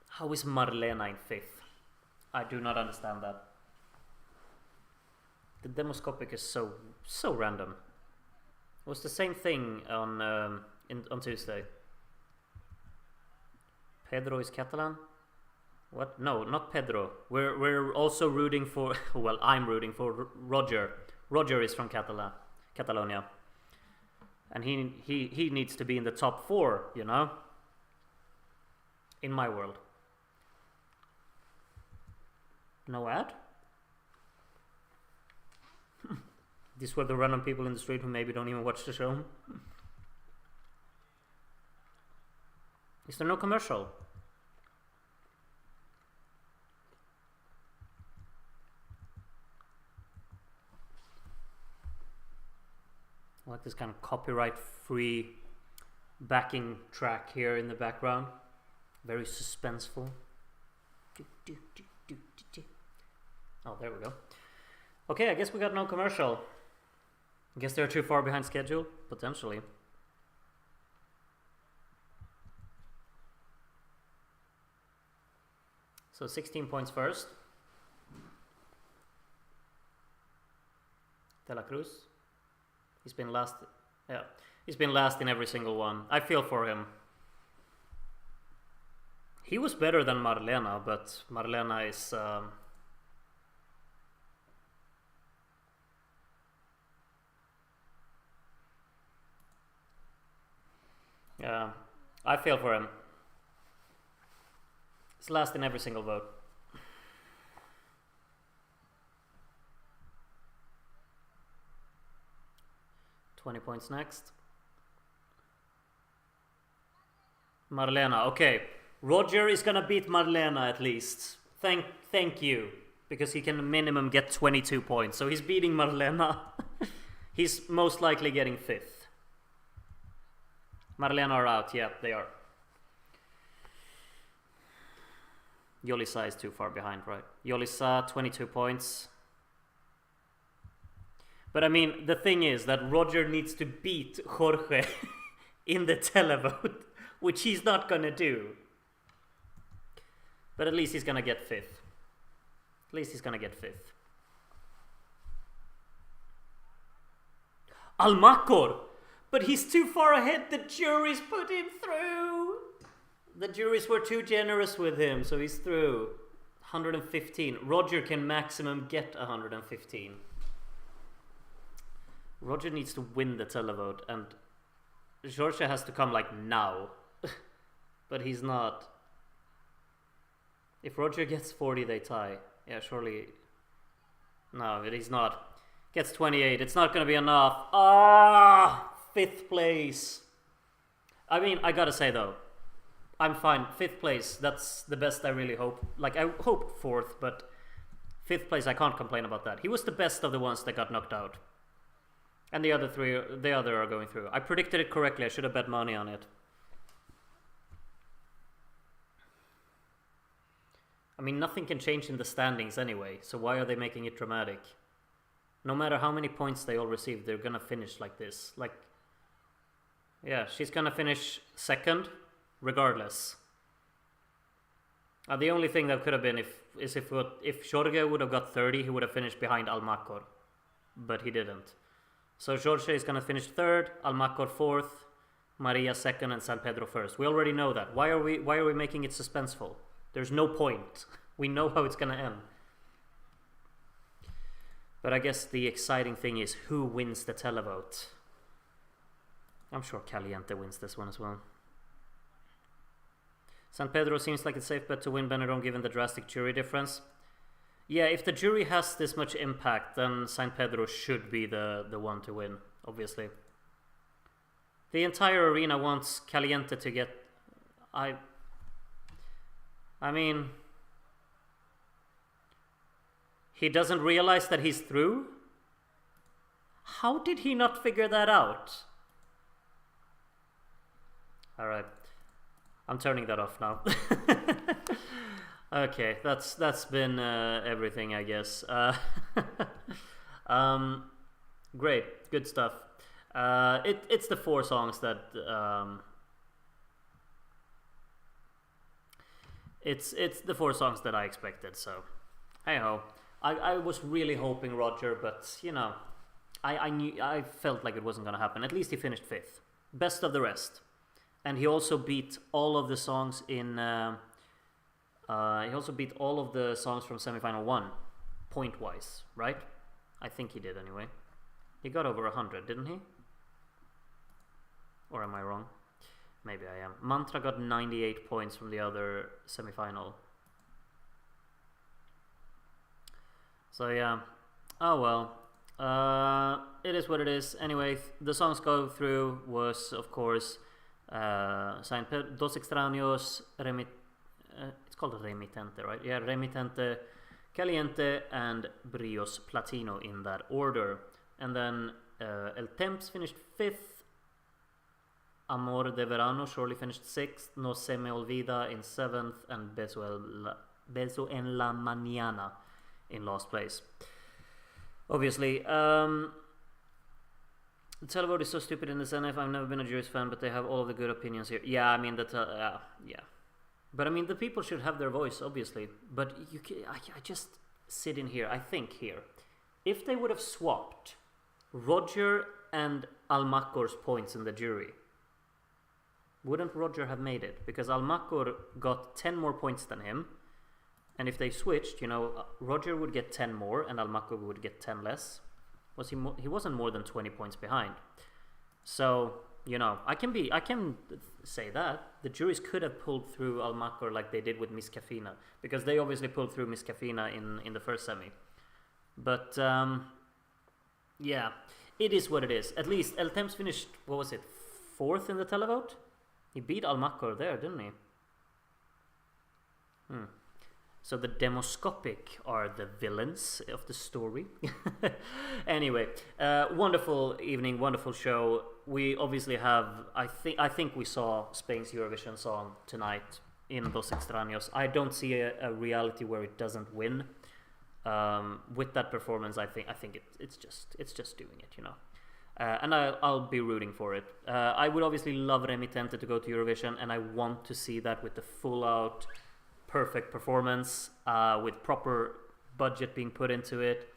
How is Marlena in 5th? I do not understand that. The demoscopic is so random. It was the same thing on Tuesday. Pedro is Catalan? What? No, not Pedro. We're also rooting for... Well, I'm rooting for Roger. Roger is from Catalonia. And he needs to be in the top 4, you know? In my world. No ad? These were the random people in the street who maybe don't even watch the show. Is there no commercial? I like this kind of copyright-free backing track here in the background. Very suspenseful. Oh, there we go. Okay, I guess we got no commercial. I guess they're too far behind schedule, potentially. So 16 points first. Cruz. He's been last. Yeah, he's been last in every single one. I feel for him. He was better than Marlena, but Marlena is... Yeah, I feel for him. He's last in every single vote. $20 points next. Marlena, okay. Roger is gonna beat Marlena at least. Thank you. Because he can minimum get 22 points. So he's beating Marlena. He's most likely getting 5th. Marlena are out, yeah, they are. Yolisa is too far behind, right? Yolisa, 22 points. But I mean, the thing is that Roger needs to beat Jorge in the televote, which he's not gonna do. But at least he's gonna get 5th. At least he's gonna get 5th. Almacor! But he's too far ahead. The juries put him through. The juries were too generous with him, so he's through. 115. Roger can maximum get 115. Roger needs to win the televote, and Georgia has to come like now. But he's not. If Roger gets 40, they tie. Yeah, surely. No, but he's not. Gets 28. It's not going to be enough. Ah! 5th place. I mean, I gotta say though, I'm fine. 5th place, that's the best I really hope. Like, I hoped 4th, but 5th place, I can't complain about that. He was the best of the ones that got knocked out. And the other are going through. I predicted it correctly. I should have bet money on it. I mean, nothing can change in the standings anyway, so why are they making it dramatic? No matter how many points they all receive, they're gonna finish like this. Like, yeah, she's gonna finish 2nd, regardless. The only thing that could have been if Jorge would have got 30, he would have finished behind Almacor, but he didn't. So Jorge is gonna finish 3rd, Almacor 4th, Maria 2nd, and San Pedro 1st. We already know that. Why are we making it suspenseful? There's no point. We know how it's gonna end. But I guess the exciting thing is who wins the televote. I'm sure Caliente wins this one as well. San Pedro seems like a safe bet to win Benidorm given the drastic jury difference. Yeah, if the jury has this much impact, then San Pedro should be the one to win, obviously. The entire arena wants Caliente to get... I mean... He doesn't realize that he's through? How did he not figure that out? Alright. I'm turning that off now. Okay, that's been everything, I guess. Great, good stuff. It's the 4 songs that it's the 4 songs that I expected. So, hey ho. I was really hoping Roger, but you know, I felt like it wasn't gonna happen. At least he finished 5th, best of the rest, and he also beat all of the songs in. He also beat all of the songs from semifinal 1, point-wise, right? I think he did anyway. He got over 100, didn't he? Or am I wrong? Maybe I am. Mantra got 98 points from the other semifinal. So yeah. Oh well. It is what it is. Anyway, the songs go through was, of course, Saint Pedro, Dos Extraños, it's called Remitente, right? Yeah, Remitente, Caliente, and Brios Platino in that order. And then El Temps finished 5th. Amor De Verano surely finished 6th. No Se Me Olvida in 7th. And Beso en la Mañana in last place. Obviously, the televote is so stupid in this NF. I've never been a Jury's fan, but they have all of the good opinions here. Yeah, I mean, yeah. But I mean, the people should have their voice, obviously. But I just sit in here. I think here, if they would have swapped Roger and Almacor's points in the jury, wouldn't Roger have made it? Because Almacor got 10 more points than him. And if they switched, you know, Roger would get 10 more and Almacor would get 10 less. He wasn't more than 20 points behind. So, you know, I can say that the juries could have pulled through Almacor like they did with Miss Cafina, because they obviously pulled through Miss Cafina in the first semi. But yeah, it is what it is. At least El Temps finished, what was it, 4th in the televote? He beat Almacor there, didn't he? So the demoscopic are the villains of the story. Anyway, wonderful evening, wonderful show. We obviously have, I think we saw Spain's Eurovision song tonight in Dos Extraños. I don't see a reality where it doesn't win. With that performance, I think it's just doing it, you know. And I'll be rooting for it. I would obviously love Remitente to go to Eurovision, and I want to see that with the full out perfect performance, with proper budget being put into it,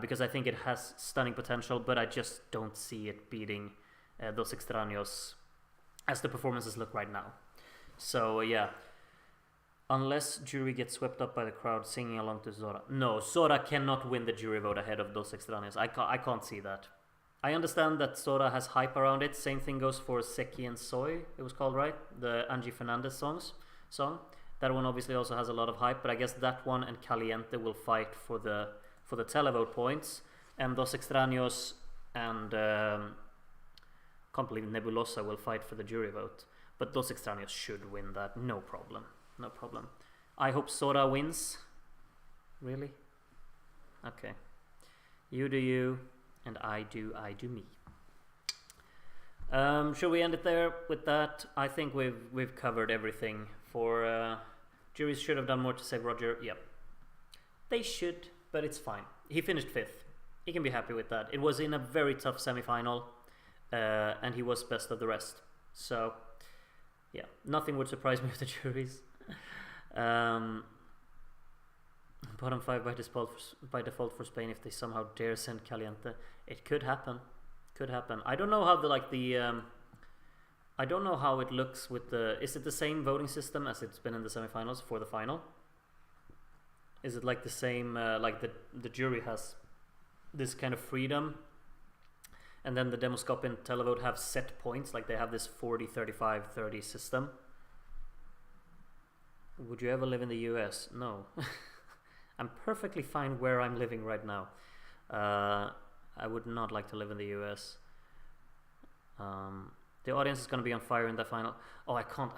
because I think it has stunning potential, but I just don't see it beating Dos Extraños as the performances look right now. So yeah, unless jury gets swept up by the crowd singing along to Zora. No, Zora cannot win the jury vote ahead of Dos Extraños. I can't see that. I understand that Zora has hype around it. Same thing goes for Seki and Soy, it was called, right? The Angie Fernandez song. That one obviously also has a lot of hype, but I guess that one and Caliente will fight for the televote points, and Dos Extraños and can't believe Nebulosa will fight for the jury vote. But Dos Extraños should win that, no problem. I hope Zora wins. Really? Okay. You do you, and I do me. Should we end it there with that? I think we've covered everything for. Juries should have done more to save Roger. Yep. They should, but it's fine. He finished 5th. He can be happy with that. It was in a very tough semi-final, and he was best of the rest. So, yeah, nothing would surprise me with the juries. Bottom 5 by default for Spain if they somehow dare send Caliente. It could happen. I don't know how I don't know how it looks with the... Is it the same voting system as it's been in the semifinals for the final? Is it like the same, like the jury has this kind of freedom, and then the demoscope and televote have set points, like they have this 40, 35, 30 system? Would you ever live in the US? No. I'm perfectly fine where I'm living right now. I would not like to live in the US. The audience is going to be on fire in the final. Oh, I can't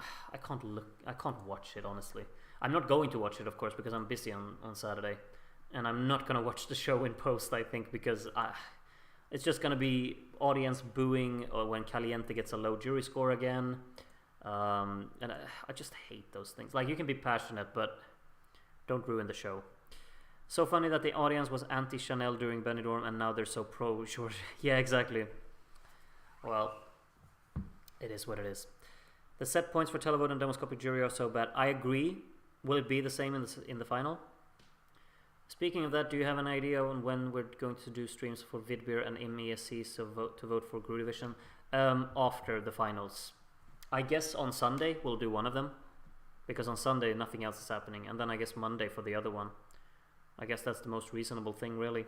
watch it, honestly. I'm not going to watch it, of course, because I'm busy on Saturday. and I'm not gonna watch the show in post, I think, because it's just gonna be audience booing or when Caliente gets a low jury score again. And I just hate those things. Like, you can be passionate, but don't ruin the show. So funny that the audience was anti-Chanel during Benidorm and now they're so pro-George. Yeah, exactly. Well, it is what it is. The set points for televote and demoscopic jury are so bad. I agree. Will it be the same in the final? Speaking of that, do you have an idea on when we're going to do streams for Vidbeer and MESC to vote for Gru Division? After the finals. I guess on Sunday we'll do one of them, because on Sunday nothing else is happening, and then I guess Monday for the other one. I guess that's the most reasonable thing, really.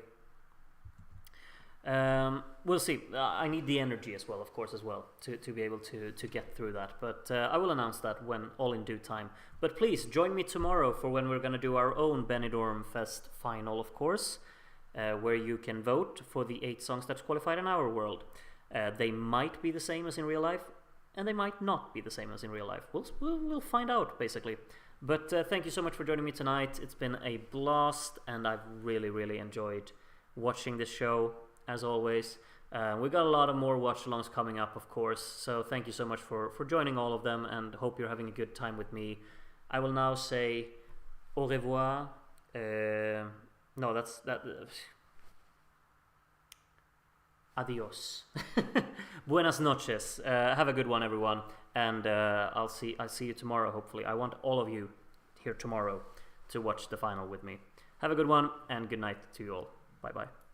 We'll see. I need the energy as well, of course, to be able to get through that. But I will announce that when all in due time. But please join me tomorrow for when we're going to do our own Benidorm Fest final, of course, where you can vote for the 8 songs that's qualified in our world. They might be the same as in real life, and they might not be the same as in real life. We'll find out, basically. But thank you so much for joining me tonight. It's been a blast, and I've really enjoyed watching this show, as always. We got a lot of more watch-alongs coming up, of course, so thank you so much for joining all of them, and hope you're having a good time with me. I will now say au revoir. No, that's that. Adios. Buenas noches. Have a good one, everyone, and I'll see you tomorrow. Hopefully, I want all of you here tomorrow to watch the final with me. Have a good one, and good night to you all. Bye bye.